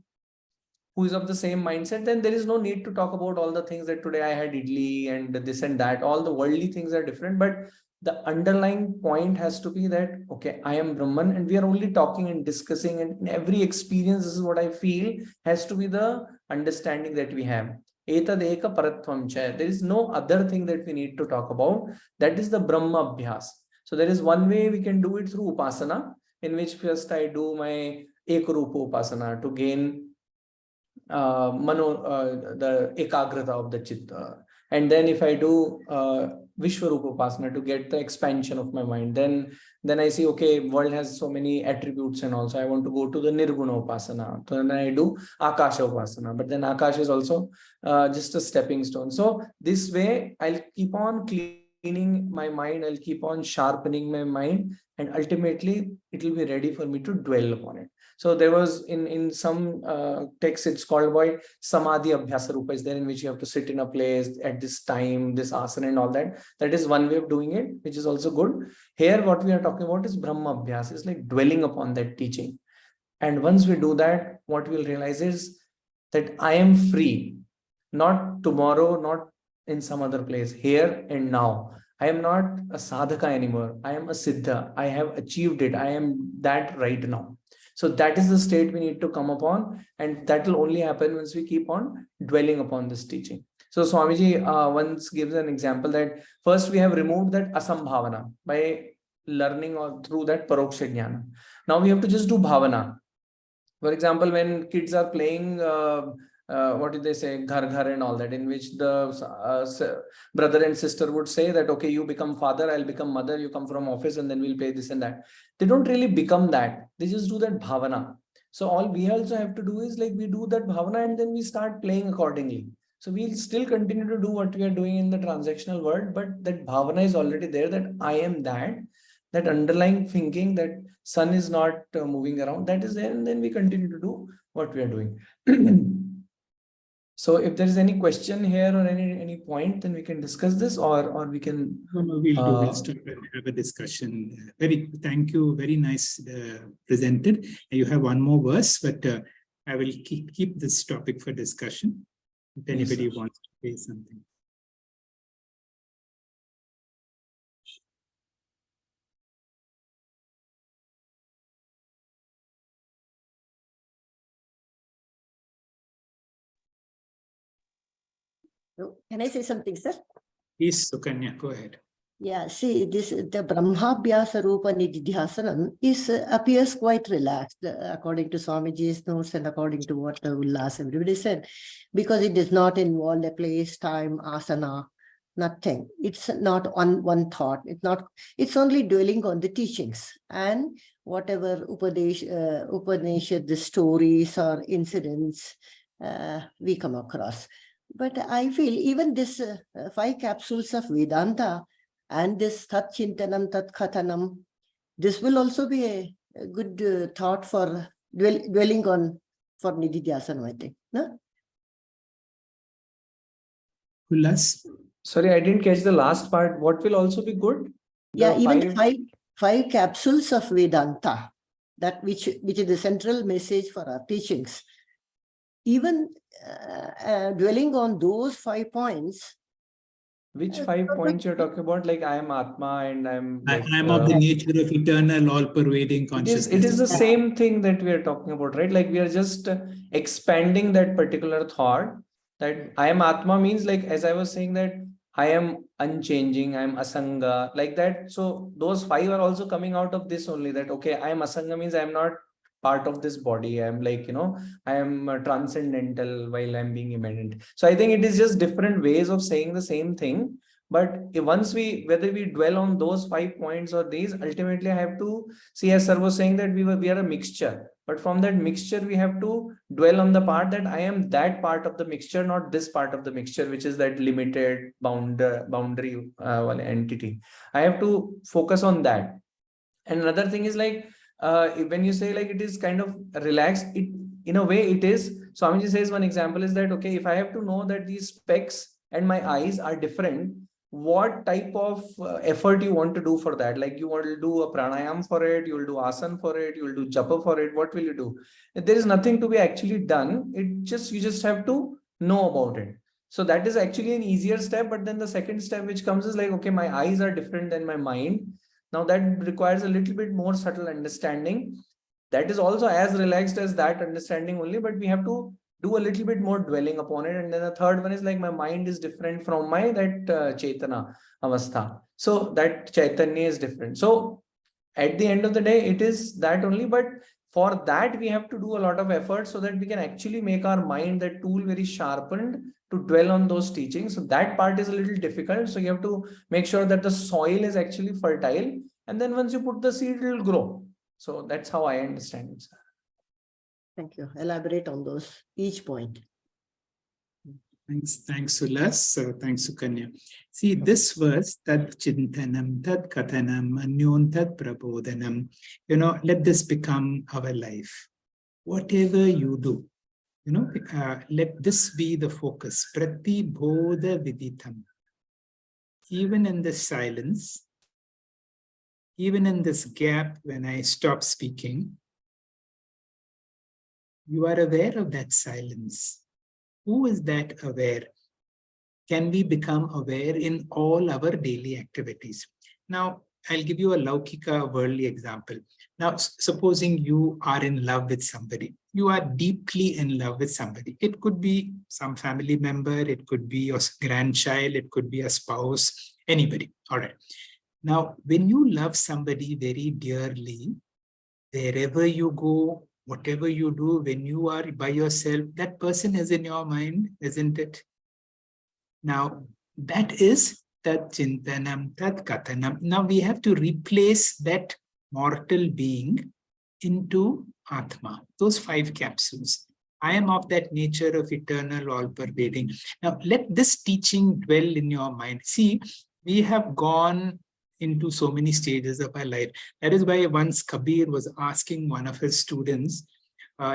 who is of the same mindset, then there is no need to talk about all the things that today I had idli and this and that. All the worldly things are different, but the underlying point has to be that, okay, I am Brahman, and we are only talking and discussing, and in every experience, this is what I feel, has to be the understanding that we have. Etad eka paratvam cha. There is no other thing that we need to talk about. That is the Brahma Abhyas. So there is one way we can do it through Upasana, in which first I do my Ekarupa Upasana to gain the ekagrata of the chitta. And then if I do Vishwarupa Upasana to get the expansion of my mind, then I see, okay, world has so many attributes, and also I want to go to the Nirguna Upasana. So then I do Akasha Upasana, but then Akasha is also just a stepping stone. So this way I'll keep on cleaning my mind, I'll keep on sharpening my mind, and ultimately it will be ready for me to dwell upon it. So there was in some texts, it's called by Samadhi Abhyasa Rupa is there, in which you have to sit in a place at this time, this asana and all that. That is one way of doing it, which is also good. Here, what we are talking about is Brahma Abhyasa, is like dwelling upon that teaching. And once we do that, what we'll realize is that I am free, not tomorrow, not in some other place, here and now. I am not a sadhaka anymore. I am a siddha. I have achieved it. I am that right now. So that is the state we need to come upon, and that will only happen once we keep on dwelling upon this teaching. So Swamiji once gives an example that first we have removed that asambhavana by learning or through that paroksha jnana. Now we have to just do bhavana. For example, when kids are playing, what did they say, ghar ghar and all that, in which the brother and sister would say that, okay, you become father, I'll become mother, you come from office, and then we'll play this and that. They don't really become that. They just do that bhavana. So all we also have to do is, like, we do that bhavana and then we start playing accordingly. So we'll still continue to do what we are doing in the transactional world, but that bhavana is already there, that I am that underlying thinking that sun is not moving around, that is there, and then we continue to do what we are doing. So if there is any question here or any point, then we can discuss this, or we can. No, we'll start and have a discussion. Thank you, very nice presented. You have one more verse, but I will keep this topic for discussion. If anybody wants to say something. Can I say something, sir? Please, Sukanya, go ahead. Yeah, see, the Brahmabhyasa Rupa Nididhyasanam appears quite relaxed, according to Swamiji's notes and according to what Ullas everybody said, because it does not involve a place, time, asana, nothing. It's not on one thought. It's only dwelling on the teachings and whatever Upanishad, the stories or incidents we come across. But I feel even this 5 capsules of Vedanta and this Tat Chintanam, Tat Kathanam, this will also be a good thought for dwelling on for Nididhyasanam, I think. No? Ullas? Sorry, I didn't catch the last part. What will also be good? Yeah, even five capsules of Vedanta, that which is the central message for our teachings. Even dwelling on those 5 points. Which 5 points you're talking about? Like I am Atma and I'm like, I am of the nature of eternal, all-pervading consciousness. It is the same thing that we are talking about, right? Like we are just expanding that particular thought, that I am Atma means, like, as I was saying, that I am unchanging, I am Asanga, like that. So those 5 are also coming out of this only, that, okay, I am Asanga means I am not part of this body. I am like, I am transcendental while I'm being immanent. So I think it is just different ways of saying the same thing. But once whether we dwell on those 5 points or these, ultimately I have to see, as Sir was saying, that we are a mixture. But from that mixture, we have to dwell on the part that I am that part of the mixture, not this part of the mixture, which is that limited boundary entity. I have to focus on that. And another thing is, like, when you say like it is kind of relaxed, it in a way it is. Swamiji says one example is that, okay, if I have to know that these specs and my eyes are different, what type of effort you want to do for that? Like you want to do a pranayam for it, you will do asana for it, you will do japa for it. What will you do? There is nothing to be actually done. You just have to know about it. So that is actually an easier step. But then the second step which comes is like, okay, my eyes are different than my mind. Now that requires a little bit more subtle understanding. That is also as relaxed as that understanding only, but we have to do a little bit more dwelling upon it. And then the third one is like, my mind is different from my Chaitana avastha. So that Chaitanya is different. So at the end of the day, it is that only. But for that, we have to do a lot of effort so that we can actually make our mind, that tool, very sharpened to dwell on those teachings. So that part is a little difficult. So you have to make sure that the soil is actually fertile. And then once you put the seed, it will grow. So that's how I understand it, sir. Thank you. Elaborate on those, each point. Thanks, Ullas. Thanks, Sukanya. See, this verse, Tad Chintanam, Tad Kathanam, Anyon Tad Prabodhanam, let this become our life. Whatever you do, let this be the focus. Prati Bodha Viditam. Even in this silence, even in this gap when I stop speaking, you are aware of that silence. Who is that aware? Can we become aware in all our daily activities? Now, I'll give you a Laukika worldly example. Now, supposing you are in love with somebody, you are deeply in love with somebody. It could be some family member, it could be your grandchild, it could be a spouse, anybody. All right. Now, when you love somebody very dearly, wherever you go, whatever you do, when you are by yourself, that person is in your mind, isn't it? Now, that is Tat Chintanam, Tat Kathanam. Now, we have to replace that mortal being into Atma, those 5 capsules. I am of that nature of eternal, all-pervading. Now, let this teaching dwell in your mind. See, we have gone into so many stages of our life. That is why once Kabir was asking one of his students,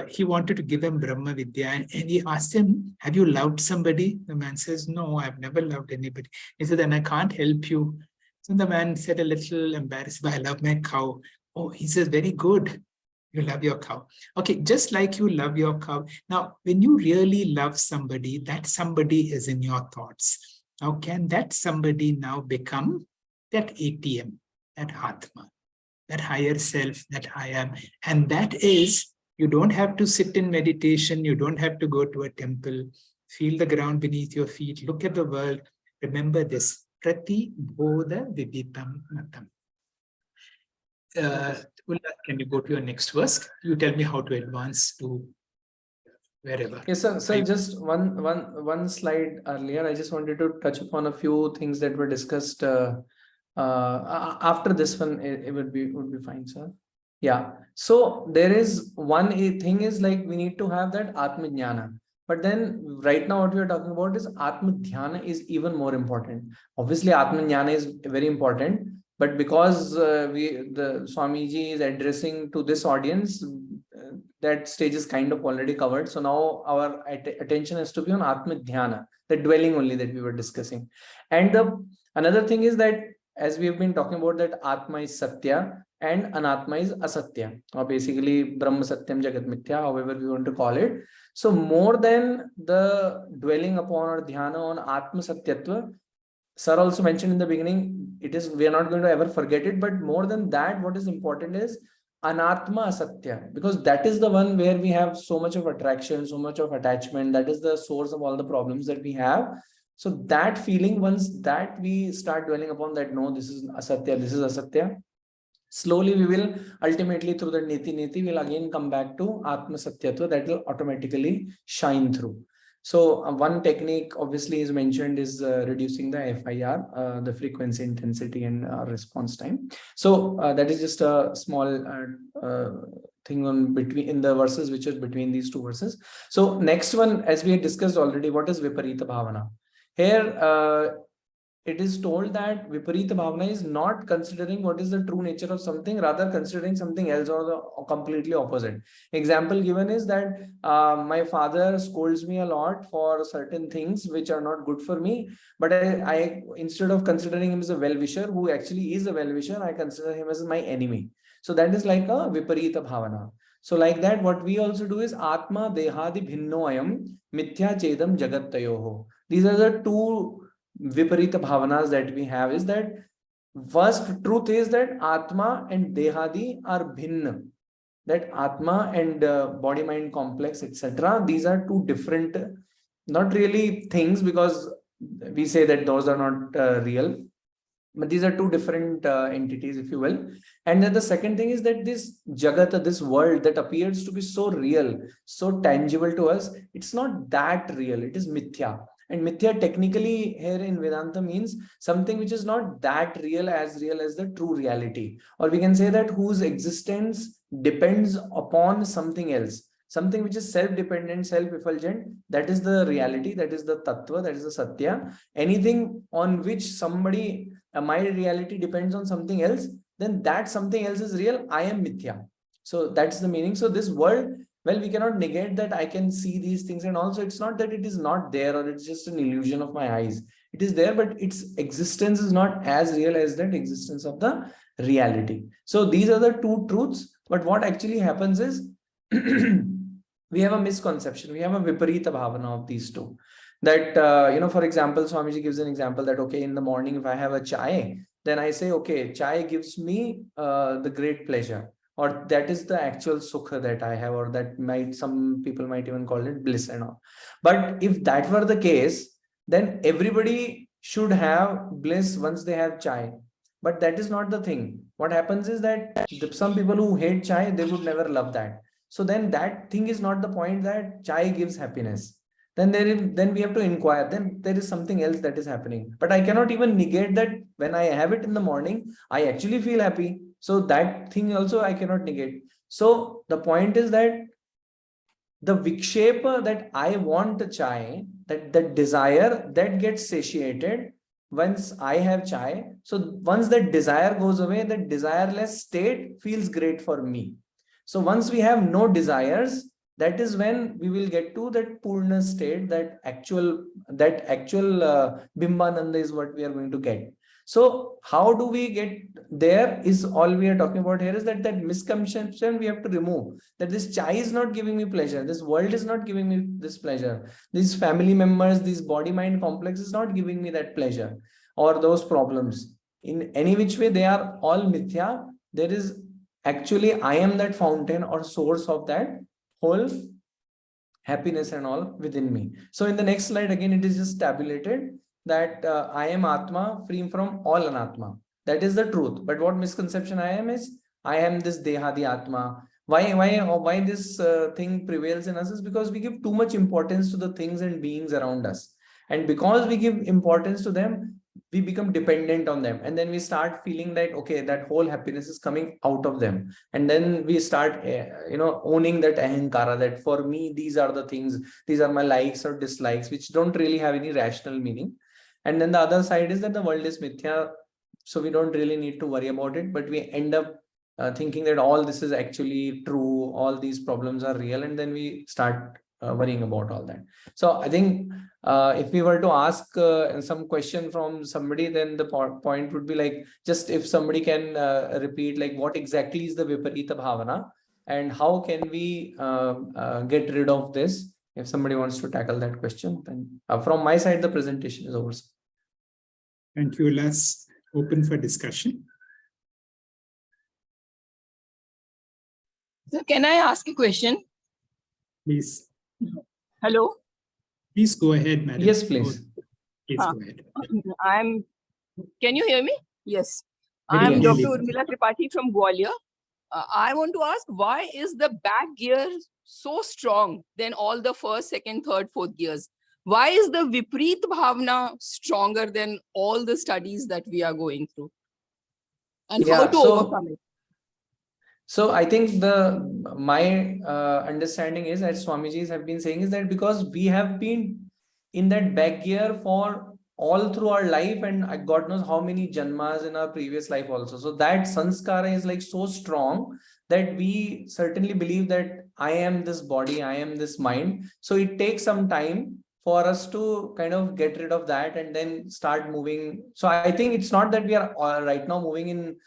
he wanted to give him Brahma Vidya, and he asked him, have you loved somebody? The man says, no, I've never loved anybody. He said, then I can't help you. So the man said, a little embarrassed, but I love my cow. Oh, he says, very good. You love your cow. Okay, just like you love your cow. Now, when you really love somebody, that somebody is in your thoughts. Now, can that somebody now become that ATM, that Atma, that higher self, that I am? And that is, you don't have to sit in meditation. You don't have to go to a temple. Feel the ground beneath your feet. Look at the world. Remember this. Pratibodha Viditam Matam. Ulla, can you go to your next verse? You tell me how to advance to wherever. Yes, sir. So just one slide earlier, I just wanted to touch upon a few things that were discussed. After this one, it would be fine, sir. Yeah. So there is one thing is like we need to have that Atma Jnana. But then right now what we are talking about is Atma Dhyana is even more important. Obviously, Atma Jnana is very important. But because the Swamiji is addressing to this audience, that stage is kind of already covered. So now our attention has to be on Atma Dhyana, the dwelling only that we were discussing. And another thing is that as we have been talking about that Atma is Satya and Anatma is Asatya, or basically Brahma Satyam Jagat Mithya, however we want to call it. So more than the dwelling upon or dhyana on Atma Satyatva, sir also mentioned in the beginning, we are not going to ever forget it, but more than that, what is important is Anatma Asatya, because that is the one where we have so much of attraction, so much of attachment. That is the source of all the problems that we have. So that feeling, once that we start dwelling upon that, no, this is Asatya, this is Asatya, slowly we will ultimately through the Niti will again come back to Atma Satyatva, that will automatically shine through. So one technique obviously is mentioned is reducing the FIR, the frequency, intensity, and response time. So that is just a small thing on between in the verses which is between these two verses. So next one, as we had discussed already, what is Viparita Bhavana? Here it is told that Viparita Bhavana is not considering what is the true nature of something, rather considering something else or the completely opposite. Example given is that my father scolds me a lot for certain things which are not good for me, but I instead of considering him as a well-wisher, who actually is a well-wisher, I consider him as my enemy. So that is like a Viparita Bhavana. So like that, what we also do is Atma Dehadi Bhinnoayam Mithya Chedam Jagattayoho. These are the two Viparita Bhavanas that we have. Is that first truth is that Atma and Dehadi are Bhinna. That Atma and body mind complex, etc. These are two different, not really things, because we say that those are not real. But these are two different entities, if you will. And then the second thing is that this Jagat, this world that appears to be so real, so tangible to us, it's not that real. It is Mithya. And Mithya technically here in Vedanta means something which is not that real as the true reality. Or we can say that whose existence depends upon something else. Something which is self-dependent, self-effulgent, that is the reality, that is the tattva, that is the satya. Anything on which somebody, my reality depends on something else, then that something else is real, I am mithya. So that's the meaning. So this world, well, we cannot negate that I can see these things, and also it's not that it is not there or it's just an illusion of my eyes. It is there, but its existence is not as real as that existence of the reality. So these are the two truths. But what actually happens is we have a misconception. We have a Viparita Bhavana of these two. That, for example, Swamiji gives an example that, okay, in the morning, if I have a chai, then I say, okay, chai gives me the great pleasure, or that is the actual sukha that I have, or that some people might even call it bliss and all. But if that were the case, then everybody should have bliss once they have chai. But that is not the thing. What happens is that some people who hate chai, they would never love that. So then that thing is not the point that chai gives happiness. Then we have to inquire. Then there is something else that is happening. But I cannot even negate that when I have it in the morning, I actually feel happy. So that thing also I cannot negate. So the point is that the vikshepa that I want the chai, that desire, that gets satiated once I have chai. So once that desire goes away, that desireless state feels great for me. So once we have no desires, that is when we will get to that Purna state, that actual Bimbananda is what we are going to get. So how do we get there is all we are talking about here, is that misconception we have to remove, that this chai is not giving me pleasure, this world is not giving me this pleasure, these family members, these body mind complex is not giving me that pleasure or those problems. In any which way, they are all mithya. There is actually, I am that fountain or source of that whole happiness and all within me. So in the next slide, again, it is just tabulated that I am Atma, free from all Anatma. That is the truth. But what misconception I am is, I am this Dehadi Atma. Why this thing prevails in us is because we give too much importance to the things and beings around us. And because we give importance to them, we become dependent on them. And then we start feeling that, okay, that whole happiness is coming out of them. And then we start, owning that ahankara, that for me, these are the things, these are my likes or dislikes, which don't really have any rational meaning. And then the other side is that the world is mithya. So we don't really need to worry about it, but we end up thinking that all this is actually true, all these problems are real, and then we start worrying about all that. So I think if we were to ask some question from somebody, then the point would be like, just if somebody can repeat, like, what exactly is the Viparita Bhavana and how can we get rid of this? If somebody wants to tackle that question, then from my side, the presentation is over. Thank you. Let's open for discussion. So can I ask a question? Please. Hello? Please go ahead, madam. Yes, please. Please go ahead. Can you hear me? Yes. Very I'm clearly. Dr. Urmila Tripathi from Gwalior. I want to ask, why is the back gear so strong than all the first, second, third, fourth gears? Why is the Viparit Bhavana stronger than all the studies that we are going through? And how to overcome it? So I think my understanding is, that Swamiji's have been saying, is that because we have been in that back gear for all through our life, and God knows how many janmas in our previous life also. So that sanskara is like so strong that we certainly believe that I am this body, I am this mind. So it takes some time for us to kind of get rid of that and then start moving. So I think it's not that we are right now moving in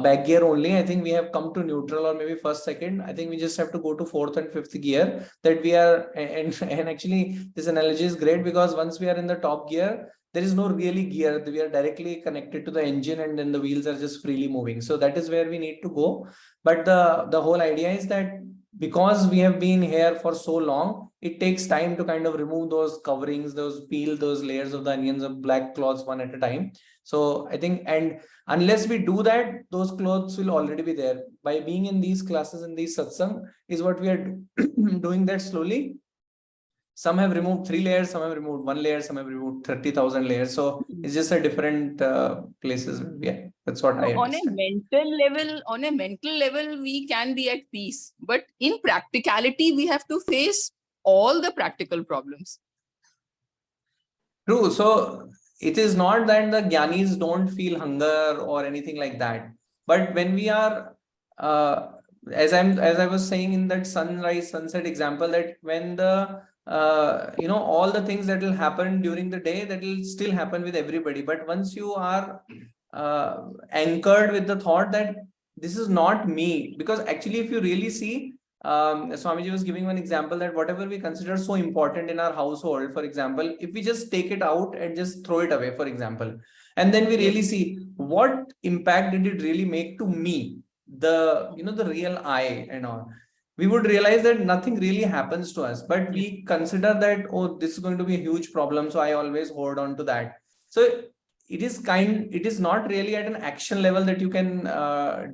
back gear only. I think we have come to neutral, or maybe first, second. I think we just have to go to fourth and fifth gear, that we are, and actually this analogy is great, because once we are in the top gear, there is no really gear. We are directly connected to the engine, and then the wheels are just freely moving. So that is where we need to go. But the whole idea is that because we have been here for so long, it takes time to kind of remove those coverings, peel those layers of the onions of black cloths one at a time. So I think, and unless we do that, those clothes will already be there. By being in these classes, in these satsang, is what we are doing that slowly. Some have removed 3 layers, some have removed 1 layer, some have removed 30,000 layers. So it's just a different places. Yeah, that's what I understand. On a mental level, we can be at peace. But in practicality, we have to face all the practical problems. True. So it is not that the Gyanis don't feel hunger or anything like that. But when we are, as I was saying in that sunrise, sunset example, that when the all the things that will happen during the day, that will still happen with everybody. But once you are anchored with the thought that this is not me, because actually, if you really see, Swamiji was giving one example that whatever we consider so important in our household, for example, if we just take it out and just throw it away, for example, and then we really see what impact did it really make to me, the real I and all, we would realize that nothing really happens to us, but we consider that, oh, this is going to be a huge problem, so I always hold on to that. So it is not really at an action level that you can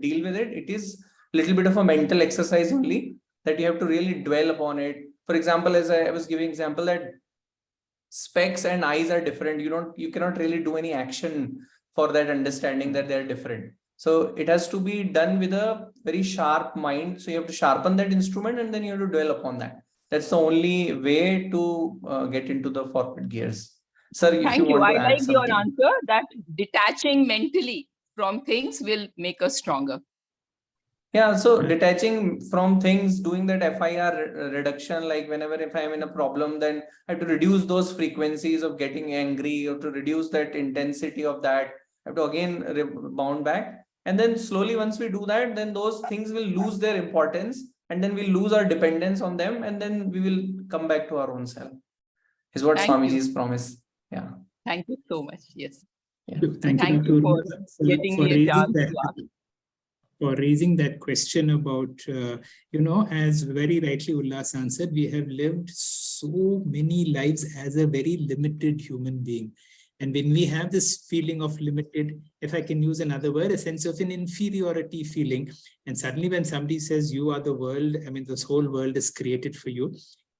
deal with it. It is a little bit of a mental exercise only, that you have to really dwell upon it. For example, as I was giving example, that specs and eyes are different. You cannot really do any action for that understanding that they're different. So it has to be done with a very sharp mind. So you have to sharpen that instrument, and then you have to dwell upon that. That's the only way to get into the forward gears. Sir, if you want to add something. Your answer that detaching mentally from things will make us stronger. Yeah, so detaching from things, doing that FIR reduction, like whenever if I'm in a problem, then I have to reduce those frequencies of getting angry, or to reduce that intensity of that. I have to again bound back. And then slowly, once we do that, then those things will lose their importance, and then we'll lose our dependence on them, and then we will come back to our own self. Is what Swamiji's promise. Yeah. Thank you so much. Yes. Yeah. Thank you for getting me a chance to ask. For raising that question about, as very rightly Ullas answered, we have lived so many lives as a very limited human being. And when we have this feeling of limited, if I can use another word, a sense of an inferiority feeling, and suddenly when somebody says you are the world, I mean, this whole world is created for you,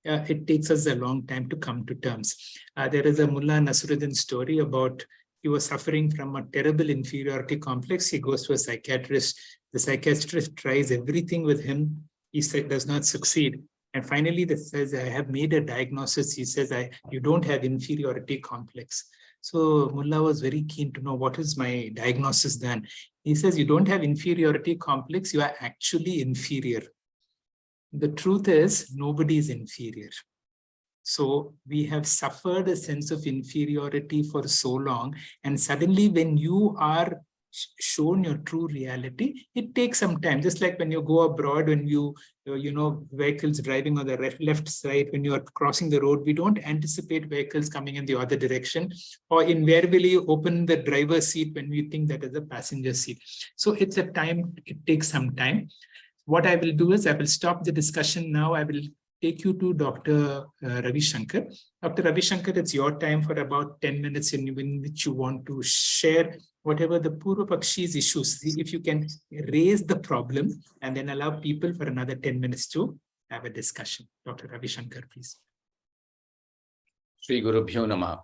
it takes us a long time to come to terms. There is a Mullah Nasruddin story about he was suffering from a terrible inferiority complex. He goes to a psychiatrist. The psychiatrist tries everything with him. He does not succeed. And finally, he says, I have made a diagnosis. He says, you don't have inferiority complex. So Mullah was very keen to know what is my diagnosis then. He says, you don't have inferiority complex. You are actually inferior. The truth is, nobody is inferior. So we have suffered a sense of inferiority for so long. And suddenly when you are shown your true reality, it takes some time. Just like when you go abroad, when you know, vehicles driving on the left side, when you are crossing the road, we don't anticipate vehicles coming in the other direction, or invariably open the driver's seat when we think that is a passenger seat. So it's a time, it takes some time. What I will do is I will stop the discussion now. I will take you to Dr. Ravi Shankar. Dr. Ravi Shankar, it's your time for about 10 minutes in which you want to share whatever the Purva Pakshi's issues. If you can raise the problem and then allow people for another 10 minutes to have a discussion. Dr. Ravi Shankar, please. Shri Guru Bhyo Namah.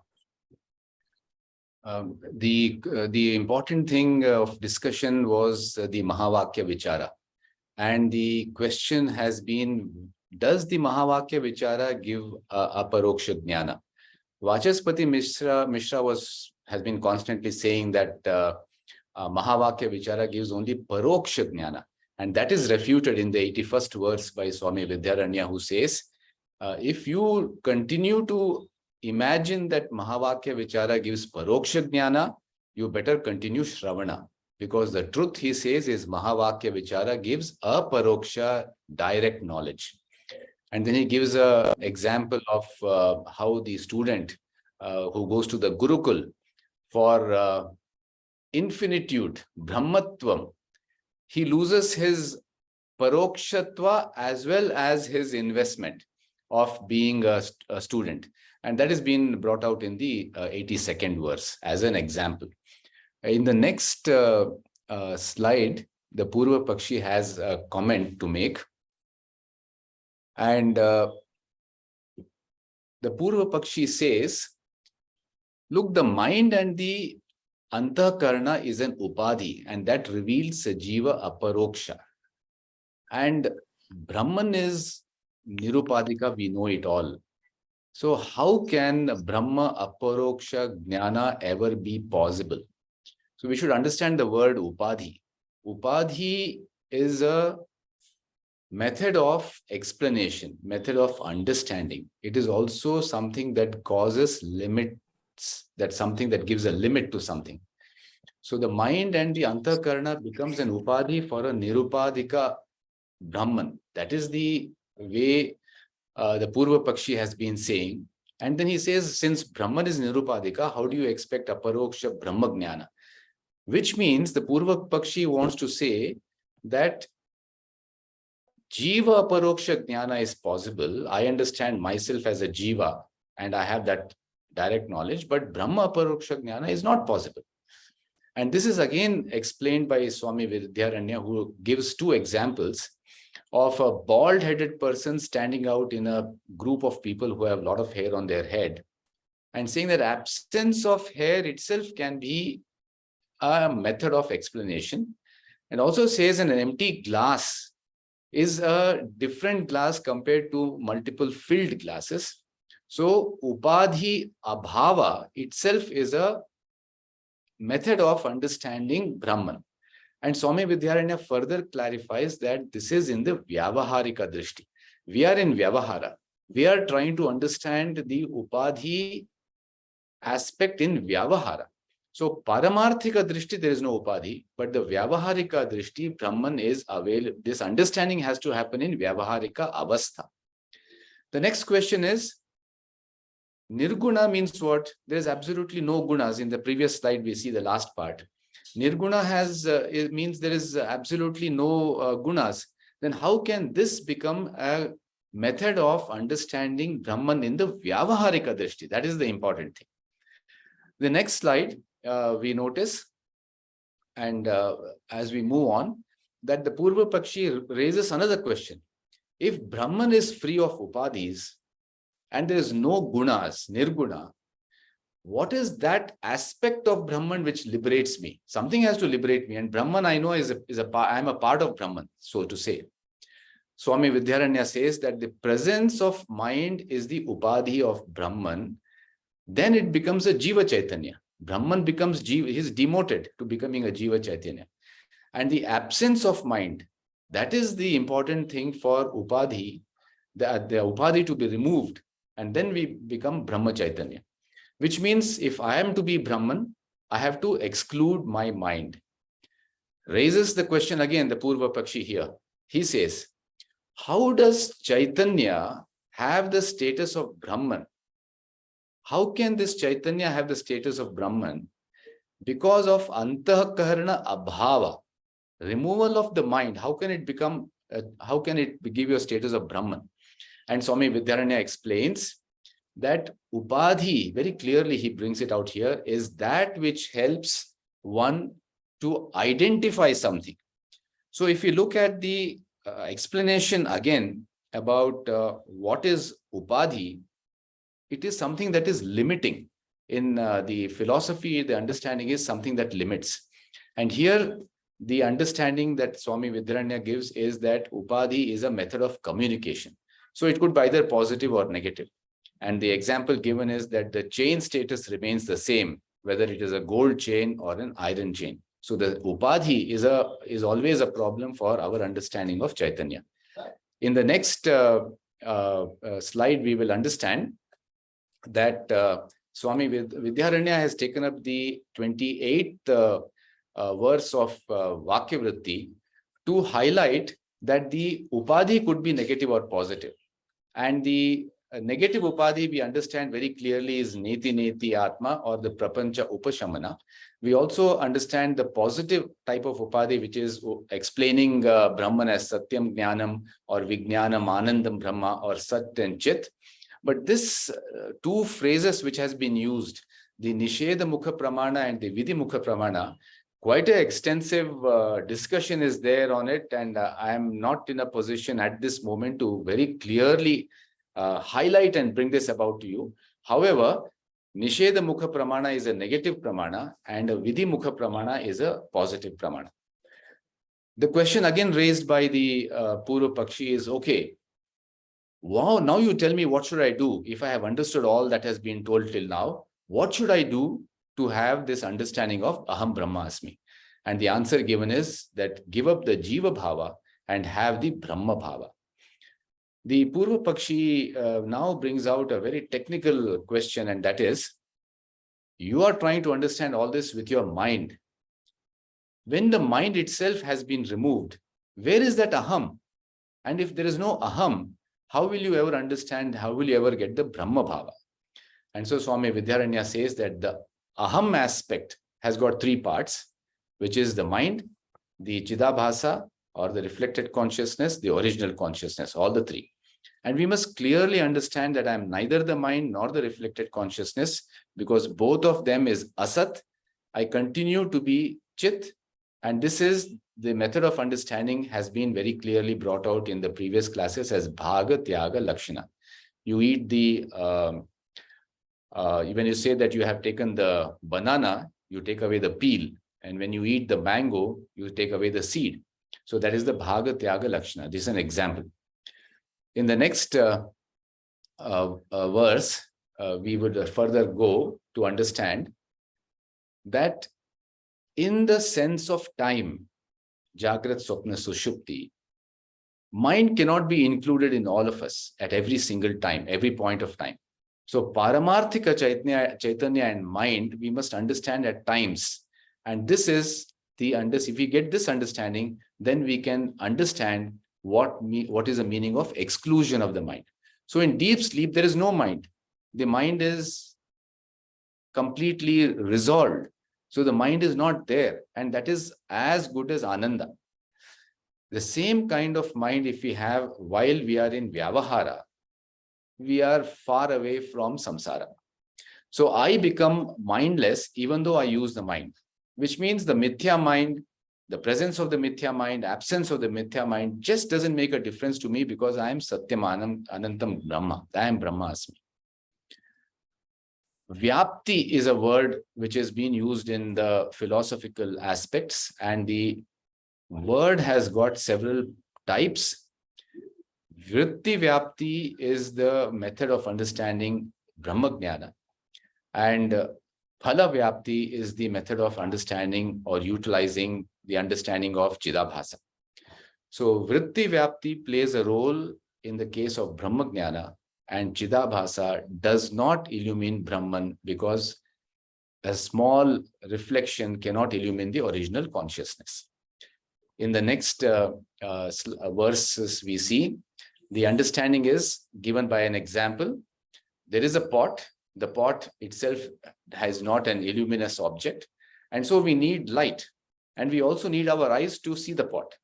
The important thing of discussion was the Mahavakya Vichara. And the question has been, does the Mahavakya Vichara give aparoksha jnana? Vachaspati Mishra has been constantly saying that Mahavakya Vichara gives only paroksha jnana. And that is refuted in the 81st verse by Swami Vidyaranya, who says, if you continue to imagine that Mahavakya Vichara gives paroksha jnana, you better continue Shravana. Because the truth, he says, is Mahavakya Vichara gives aparoksha direct knowledge. And then he gives an example of how the student who goes to the Gurukul for infinitude, Brahmatvam, he loses his parokshatva as well as his investment of being a student. And that has been brought out in the 82nd verse as an example. In the next slide, the Purva Pakshi has a comment to make. And the Purva Pakshi says, look, the mind and the Antakarna is an upadhi, and that reveals Jiva aparoksha. And Brahman is Nirupadika, we know it all. So how can Brahma aparoksha jnana ever be possible? So we should understand the word upadhi. Upadhi is a method of explanation, method of understanding. It is also something that causes limits, that's something that gives a limit to something. So the mind and the antakarna becomes an upadhi for a nirupadika Brahman. That is the way the Purva Pakshi has been saying. And then he says, since Brahman is nirupadika, how do you expect aparoksha Brahma jnana? Which means the Purva Pakshi wants to say that Jiva aparoksha jnana is possible. I understand myself as a Jiva and I have that direct knowledge, but Brahma aparoksha jnana is not possible. And this is again explained by Swami Vidyaranya, who gives two examples of a bald-headed person standing out in a group of people who have a lot of hair on their head and saying that absence of hair itself can be a method of explanation, and also says an empty glass is a different glass compared to multiple filled glasses. So upadhi abhava itself is a method of understanding Brahman. And Swami Vidyaranya further clarifies that this is in the Vyavaharika Drishti. We are in Vyavahara. We are trying to understand the upadhi aspect in Vyavahara. So Paramarthika Drishti, there is no upadhi, but the Vyavaharika Drishti, Brahman is available. This understanding has to happen in Vyavaharika Avastha. The next question is, Nirguna means what? There is absolutely no gunas. In the previous slide, we see the last part. Nirguna has, it means there is absolutely no gunas. Then how can this become a method of understanding Brahman in the Vyavaharika Drishti? That is the important thing. The next slide, we notice, and as we move on, that the Purva Pakshi raises another question. If Brahman is free of upadhis and there is no gunas, nirguna, what is that aspect of Brahman which liberates me? Something has to liberate me, and Brahman I know I'm a part of Brahman, so to say. Swami Vidyaranya says that the presence of mind is the upadhi of Brahman. Then it becomes a Jiva Chaitanya. Brahman becomes Jiva, he is demoted to becoming a Jiva Chaitanya. And the absence of mind, that is the important thing for upadhi, the upadhi to be removed, and then we become Brahma Chaitanya. Which means if I am to be Brahman, I have to exclude my mind. Raises the question again, the Purva Pakshi here. He says, how does Chaitanya have the status of Brahman? How can this Chaitanya have the status of Brahman? Because of Antahkarana Abhava, removal of the mind. How can it become, how can it give you a status of Brahman? And Swami Vidyaranya explains that upadhi, very clearly he brings it out here, is that which helps one to identify something. So if you look at the explanation again about what is upadhi, it is something that is limiting. In the philosophy, the understanding is something that limits. And here, the understanding that Swami Vidyaranya gives is that upadhi is a method of communication. So it could be either positive or negative. And the example given is that the chain status remains the same, whether it is a gold chain or an iron chain. So the upadhi is always a problem for our understanding of Chaitanya. In the next slide, we will understand that Swami Vidyaranya has taken up the 28th verse of Vakyavritti to highlight that the upadhi could be negative or positive. And the negative upadhi we understand very clearly is neti neti atma, or the prapancha upashamana. We also understand the positive type of upadhi, which is explaining Brahman as satyam jnanam, or vijnanam anandam brahma, or sat and chit. But this two phrases which has been used, the Nisheda Mukha Pramana and the Vidhi Mukha Pramana, quite an extensive discussion is there on it, and I am not in a position at this moment to very clearly highlight and bring this about to you. However, Nisheda Mukha Pramana is a negative Pramana and a Vidhi Mukha Pramana is a positive Pramana. The question again raised by the Purva Pakshi is, okay, wow, now you tell me what should I do? If I have understood all that has been told till now, what should I do to have this understanding of Aham Brahmasmi? And the answer given is that give up the Jiva Bhava and have the Brahma Bhava. The Purva Pakshi now brings out a very technical question, and that is, you are trying to understand all this with your mind. When the mind itself has been removed, where is that Aham? And if there is no Aham, how will you ever understand, how will you ever get the Brahma Bhava? And so Swami Vidyaranya says that the Aham aspect has got three parts, which is the mind, the Chidabhasa, or the reflected consciousness, the original consciousness, all the three. And we must clearly understand that I am neither the mind nor the reflected consciousness, because both of them is asat. I continue to be chit, and this is the method of understanding has been very clearly brought out in the previous classes as bhaga tyaga lakshana. You eat the, when you say that you have taken the banana, you take away the peel. And when you eat the mango, you take away the seed. So that is the bhaga tyaga lakshana. This is an example. In the next verse, we would further go to understand that in the sense of time, Jagrat, Swapna, Sushupti, mind cannot be included in all of us at every single time, every point of time. So Paramarthika Chaitanya and mind, we must understand at times. And this is the, if we get this understanding, then we can understand what is the meaning of exclusion of the mind. So in deep sleep, there is no mind. The mind is completely resolved. So the mind is not there, and that is as good as Ananda. The same kind of mind if we have while we are in Vyavahara, we are far away from samsara. So I become mindless even though I use the mind, which means the mithya mind, the presence of the mithya mind, absence of the mithya mind just doesn't make a difference to me because I am Satyam Anantam Brahma. I am Brahmasmi. Vyapti is a word which has been used in the philosophical aspects, and the word has got several types. Vritti Vyapti is the method of understanding Brahma Jnana, and Phala Vyapti is the method of understanding or utilizing the understanding of Chidabhasa. So Vritti Vyapti plays a role in the case of Brahma Jnana, and Chidabhasa does not illumine Brahman because a small reflection cannot illumine the original consciousness. In the next verses we see, the understanding is given by an example. There is a pot. The pot itself has not an illuminous object. And so we need light. And we also need our eyes to see the pot.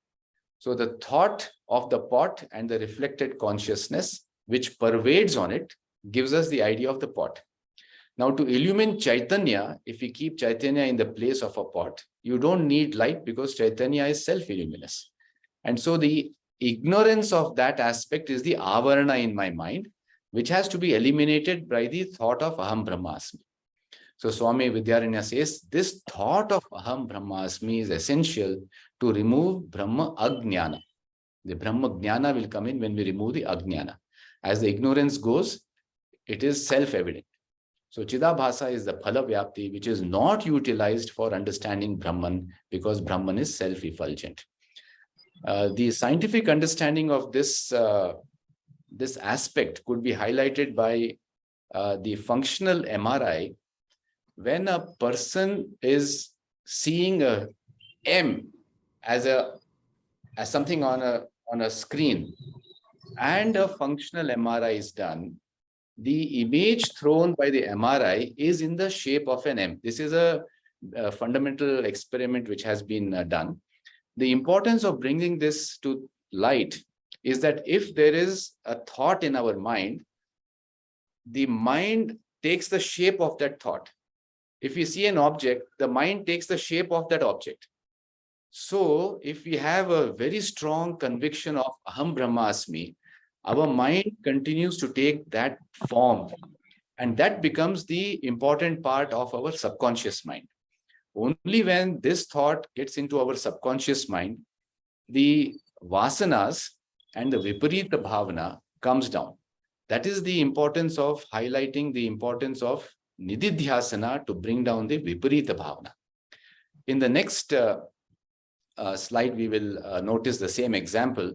So the thought of the pot and the reflected consciousness which pervades on it gives us the idea of the pot. Now to illumine Chaitanya, if we keep Chaitanya in the place of a pot, you don't need light because Chaitanya is self-illuminous. And so the ignorance of that aspect is the avarana in my mind, which has to be eliminated by the thought of Aham Brahmasmi. So Swami Vidyaranya says, this thought of Aham Brahmasmi is essential to remove Brahma Ajnana. The Brahma Jnana will come in when we remove the Ajnana. As the ignorance goes, it is self-evident. So Chidabhasa is the Phala Vyapti, which is not utilized for understanding Brahman because Brahman is self-effulgent. The scientific understanding of this aspect could be highlighted by the functional MRI. When a person is seeing a M as something on a screen and a functional MRI is done, the image thrown by the MRI is in the shape of an M. This is a fundamental experiment which has been done. The importance of bringing this to light is that if there is a thought in our mind, the mind takes the shape of that thought. If we see an object, the mind takes the shape of that object. So if we have a very strong conviction of Aham Brahmasmi, our mind continues to take that form, and that becomes the important part of our subconscious mind. Only when this thought gets into our subconscious mind, the vasanas and the viparita bhavana comes down. That is the importance of highlighting the importance of nididhyasana to bring down the viparita bhavana. In the next slide, we will notice the same example,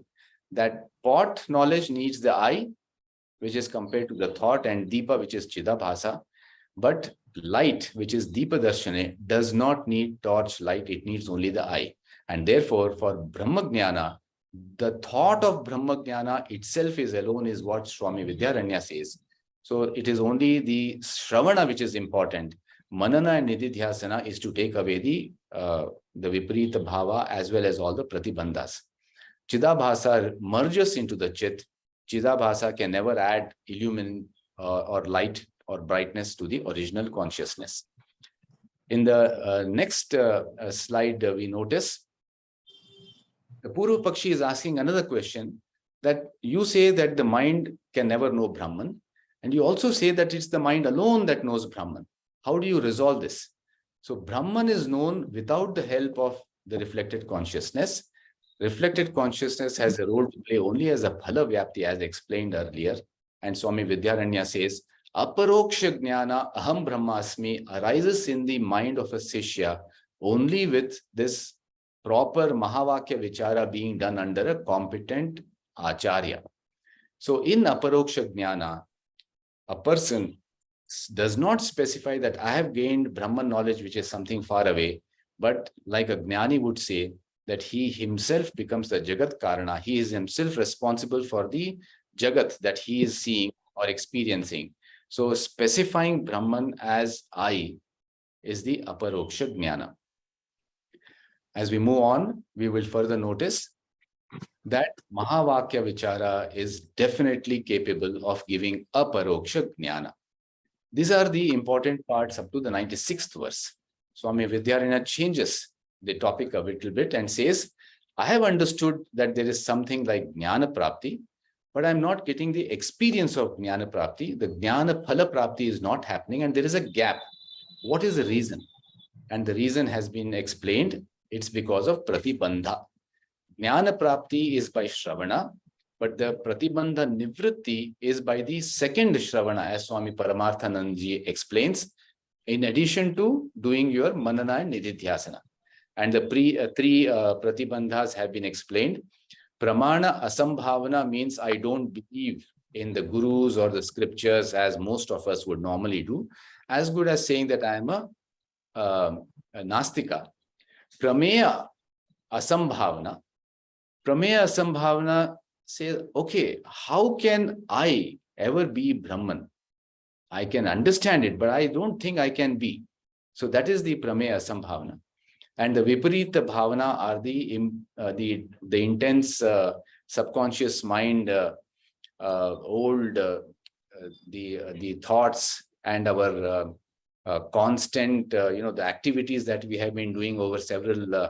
that pot knowledge needs the eye, which is compared to the thought, and deepa, which is chidabhasa. But light, which is deepa darshane, does not need torch light, it needs only the eye. And therefore, for Brahma Jnana, the thought of Brahma Jnana itself is alone, is what Swami Vidyaranya says. So it is only the Shravana which is important. Manana and Nididhyasana is to take away the Viparita Bhava as well as all the Pratibandhas. Chidabhasa merges into the Chit. Chidabhasa can never add illumin or light or brightness to the original consciousness. In the next slide, we notice the Purva Pakshi is asking another question, that you say that the mind can never know Brahman, and you also say that it's the mind alone that knows Brahman. How do you resolve this? So Brahman is known without the help of the reflected consciousness. Reflected consciousness has a role to play only as a Phala Vyapti, as explained earlier. And Swami Vidyaranya says, Aparoksha Jnana Aham Brahmasmi arises in the mind of a Sishya only with this proper Mahavakya Vichara being done under a competent Acharya. So in Aparoksha Jnana, a person does not specify that I have gained Brahman knowledge, which is something far away, but like a Jnani would say, that he himself becomes the Jagat Karana. He is himself responsible for the Jagat that he is seeing or experiencing. So specifying Brahman as I is the Aparoksha Jnana. As we move on, we will further notice that Mahavakya Vichara is definitely capable of giving Aparoksha Jnana. These are the important parts up to the 96th verse. Swami Vidyaranyana changes the topic a little bit and says, I have understood that there is something like Jnana Prapti, but I'm not getting the experience of Jnana Prapti. The Jnana Phala Prapti is not happening and there is a gap. What is the reason? And the reason has been explained. It's because of Pratibandha. Jnana Prapti is by Shravana, but the Pratibandha Nivritti is by the second Shravana, as Swami Paramarthanandji explains, in addition to doing your Manana and Nididhyasana. And the three Pratibandhas have been explained. Pramana Asambhavana means I don't believe in the gurus or the scriptures as most of us would normally do, as good as saying that I am a Nastika. Prameya Asambhavana. Prameya Asambhavana says, okay, how can I ever be Brahman? I can understand it, but I don't think I can be. So that is the Prameya Asambhavana. And the Viparita Bhavana are the intense subconscious mind, the thoughts and our constant, the activities that we have been doing over several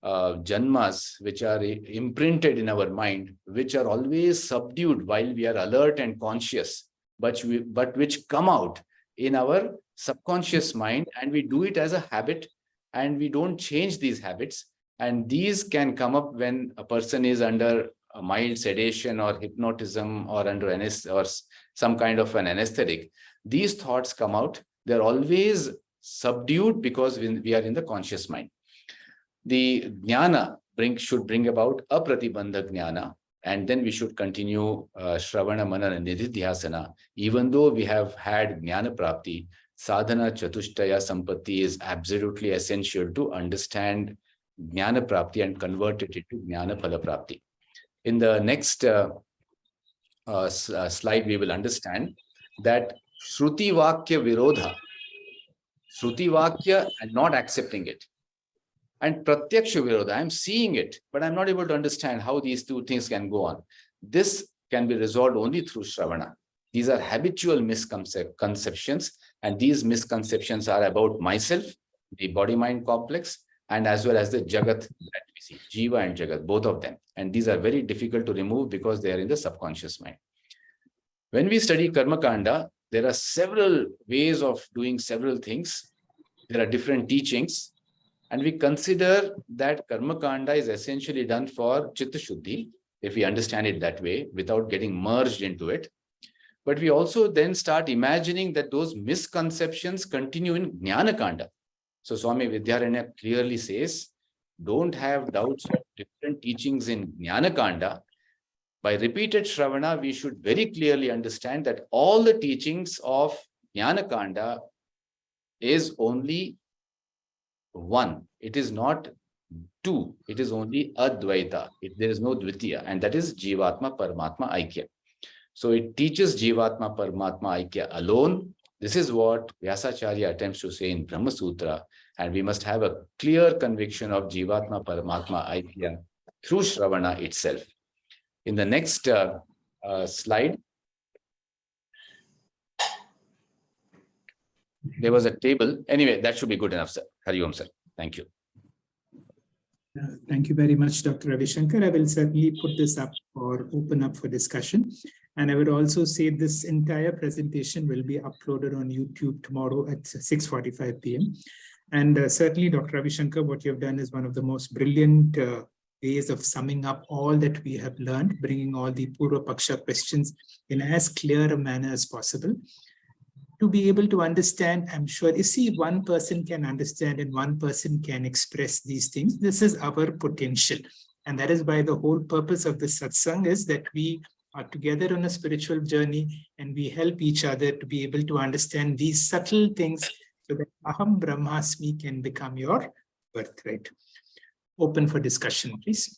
janmas, which are imprinted in our mind, which are always subdued while we are alert and conscious, but which come out in our subconscious mind, and we do it as a habit, and we don't change these habits. And these can come up when a person is under a mild sedation or hypnotism or under or some kind of an anesthetic. These thoughts come out. They're always subdued because we are in the conscious mind. The jnana should bring about a pratibandha jnana, and then we should continue Shravana, Manana, Nididhyasana. Even though we have had jnana prapti, sadhana chatushtaya sampatti is absolutely essential to understand jnana prapti and convert it into jnana phala prapti. In the next slide, we will understand that Shruti Vakya Virodha, Shruti Vakya and not accepting it, and Pratyaksha Virodha, I'm seeing it, but I'm not able to understand how these two things can go on. This can be resolved only through Shravana. These are habitual misconceptions, and these misconceptions are about myself, the body-mind complex, and as well as the Jagat that we see, Jiva and Jagat, both of them. And these are very difficult to remove because they are in the subconscious mind. When we study Karma Kanda, there are several ways of doing several things. There are different teachings, and we consider that Karma Kanda is essentially done for Chitta Shuddhi, if we understand it that way, without getting merged into it. But we also then start imagining that those misconceptions continue in Jnana Kanda. So Swami Vidyaranyana clearly says, don't have doubts of different teachings in Jnana Kanda. By repeated Shravana, we should very clearly understand that all the teachings of Jnana Kanda is only one. It is not two. It is only Advaita. There is no Dvitiya, and that is Jivatma Paramatma Aikya. So it teaches Jivatma Paramatma Aikya alone. This is what Vyasacharya attempts to say in Brahma Sutra, and we must have a clear conviction of Jivatma Paramatma Aikya through Shravana itself. In the next slide, there was a table. Anyway, that should be good enough, sir. Hari Om, sir. Thank you. Thank you very much, Dr. Ravi Shankar. I will certainly put this up or open up for discussion. And I would also say this entire presentation will be uploaded on YouTube tomorrow at 6:45 p.m. And certainly, Dr. Ravi Shankar, what you have done is one of the most brilliant ways of summing up all that we have learned, bringing all the Purva Paksha questions in as clear a manner as possible. To be able to understand, I'm sure, you see, one person can understand and one person can express these things. This is our potential. And that is why the whole purpose of the satsang is that we are together on a spiritual journey and we help each other to be able to understand these subtle things so that Aham Brahmasmi can become your birthright. Open for discussion, please.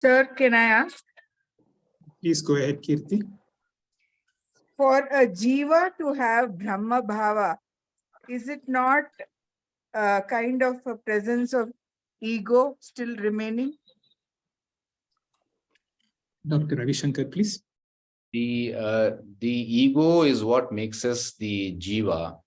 Sir, can I ask? Please go ahead, Kirti. for a jiva to have Brahma Bhava, is it not a kind of a presence of ego still remaining? Dr. Ravi Shankar, please. The ego is what makes us the jiva.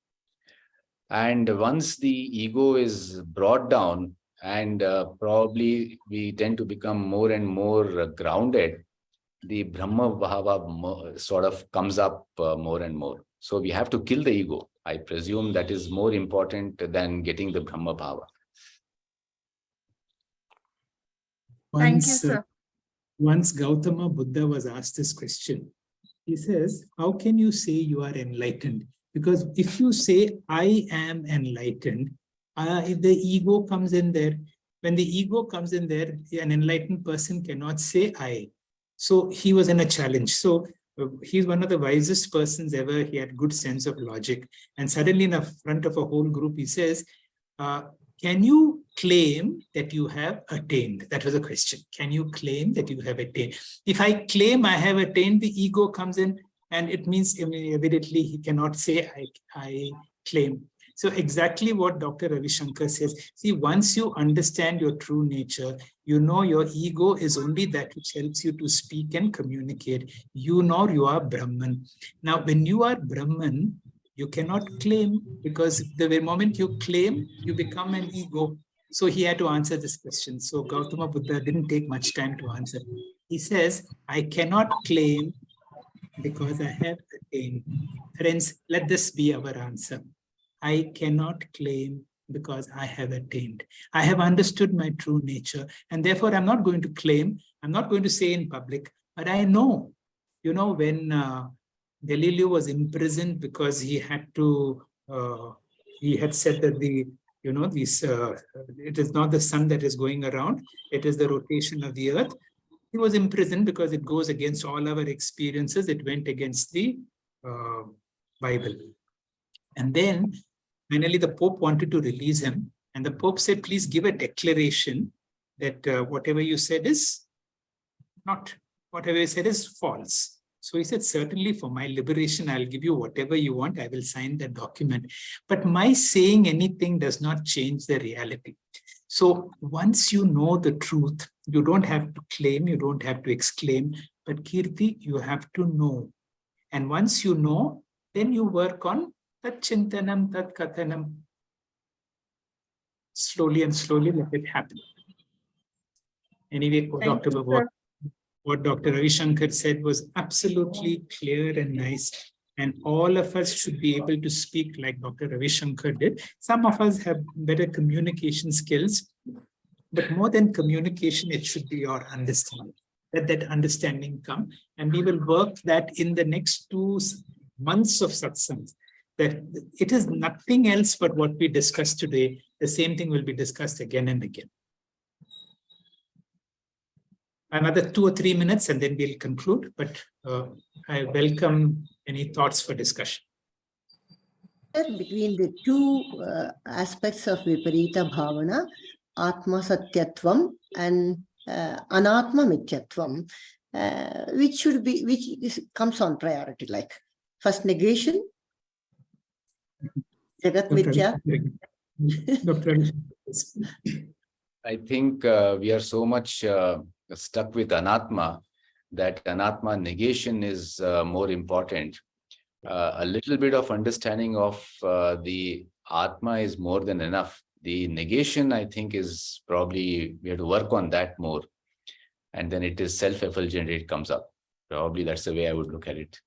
And once the ego is brought down, and probably we tend to become more and more grounded, the Brahma Bhava sort of comes up more and more. So we have to kill the ego. I presume that is more important than getting the Brahma Bhava. Thank you, sir. Once Gautama Buddha was asked this question, he says, how can you say you are enlightened? Because if you say, I am enlightened, if the ego comes in there, when the ego comes in there, an enlightened person cannot say I. So he was in a challenge. So he's one of the wisest persons ever. He had good sense of logic. And suddenly in the front of a whole group, he says, can you claim that you have attained? That was a question. Can you claim that you have attained? If I claim I have attained, the ego comes in, and it means immediately he cannot say I claim. So exactly what Dr. Ravi Shankar says. See, once you understand your true nature, you know your ego is only that which helps you to speak and communicate. You know you are Brahman. Now, when you are Brahman, you cannot claim, because the moment you claim, you become an ego. So he had to answer this question. So Gautama Buddha didn't take much time to answer. He says, I cannot claim because I have attained. Friends, let this be our answer. I cannot claim because I have attained. I have understood my true nature, and therefore I'm not going to claim. I'm not going to say in public, but I know. You know, when Galileo was imprisoned because he had said that it is not the sun that is going around, it is the rotation of the earth. He was imprisoned because it goes against all our experiences. It went against the Bible. And then finally the Pope wanted to release him. And the Pope said, please give a declaration that whatever you said is false. So he said, certainly for my liberation, I'll give you whatever you want. I will sign that document. But my saying anything does not change the reality. So once you know the truth, you don't have to claim, you don't have to exclaim, but Kirti, you have to know. And once you know, then you work on tat chintanam, tat kathanam. Slowly and slowly let it happen. Anyway, what Dr. Ravi Shankar said was absolutely clear and nice. And all of us should be able to speak like Dr. Ravi Shankar did. Some of us have better communication skills, but more than communication, it should be your understanding. Let that understanding come, and we will work that in the next 2 months of Satsang. That it is nothing else but what we discussed today. The same thing will be discussed again and again. Another 2 or 3 minutes and then we'll conclude, but I welcome any thoughts for discussion. Between the two aspects of Viparita Bhavana, Atma Satyatvam and Anatma Mithyatvam, which comes on priority, like first negation, Jagat Mithya. I think we are so much stuck with Anatma that Anatma negation is more important. A little bit of understanding of the Atma is more than enough. The negation, I think, is probably, we have to work on that more. And then it is self-effulgent, it comes up. Probably that's the way I would look at it.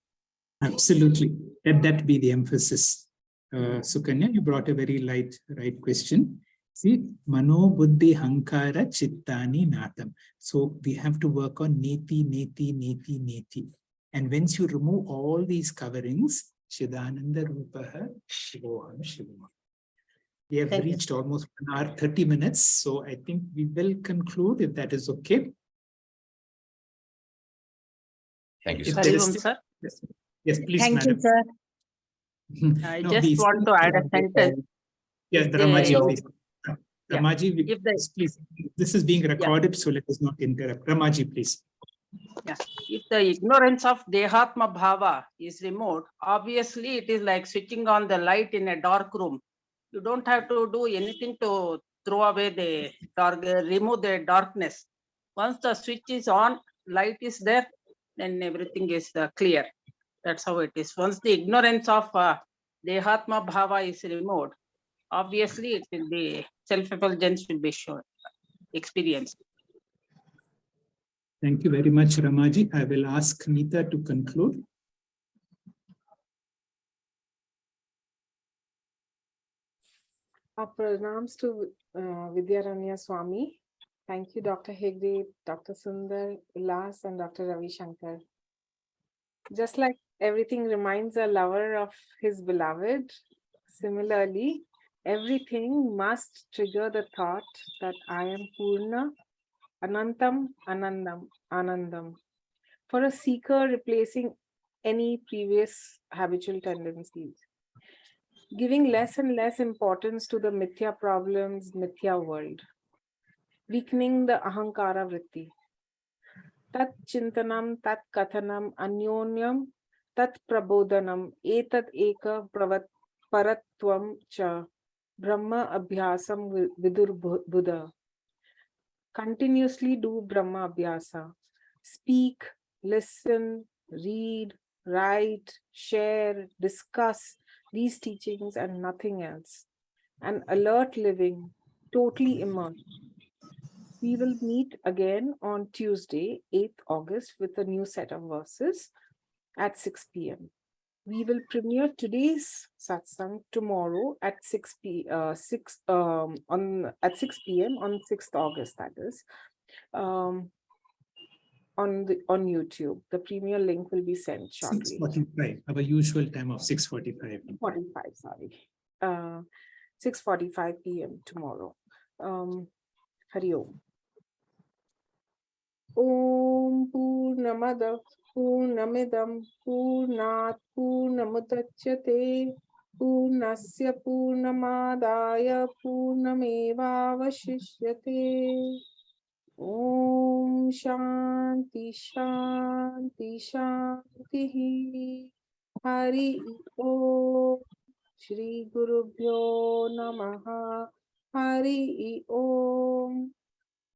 Absolutely. Let that be the emphasis. Sukanya, you brought a very right question. See, Mano Buddhi Hankara Chittani Natam. So we have to work on Neti, Neti, Neti, Neti. And once you remove all these coverings, Chidananda Rupaha, Shivoham, Shivoham. We have reached almost 1 hour, 30 minutes. So I think we will conclude if that is okay. Thank you, sir. Yes, please, Thank madam. you, sir. I just want to add a sentence. Yes, Ramaji, please. Yeah. Ramaji, If please. This is being recorded, so let us not interrupt. Ramaji, please. Yes. If the ignorance of Dehatma Bhava is removed, obviously it is like switching on the light in a dark room. You don't have to do anything to throw away the dark, remove the darkness. Once the switch is on, light is there, then everything is clear. That's how it is. Once the ignorance of Dehatma Bhava is removed, obviously it will be self-effulgence will be shown, experienced. Thank you very much, Ramaji. I will ask Neeta to conclude. Our pranams to Vidyaranya Swami. Thank you, Dr. Hegde, Dr. Sundar, Ulas, and Dr. Ravi Shankar. Just like everything reminds a lover of his beloved, similarly, everything must trigger the thought that I am Purna, Anantam, Anandam, Anandam. For a seeker replacing any previous habitual tendencies, giving less and less importance to the mithya problems, mithya world, weakening the ahankara vritti. Tat chintanam, tat kathanam, anyonyam, tat prabodhanam, etat eka paratvam cha, Brahma abhyasam vidur Buddha. Continuously do Brahma abhyasa. Speak, listen, read, write, share, discuss these teachings and nothing else. An alert living, totally immersed. We will meet again on Tuesday, 8th August, with a new set of verses at 6 p.m. We will premiere today's satsang tomorrow at 6 p.m. on 6th August. That is on YouTube. The premiere link will be sent shortly. 6:45, our usual time of 6:45. 45, sorry. 6:45 p.m. tomorrow. Hari Om. Om Purnamada Purnamidam Purnat Purnamudachyate Purnasya Purnamadaya Purnamevavashishyate. Om Shanti Shanti Shanti Hari Om Shri Guru Bhyo Namaha Hari Om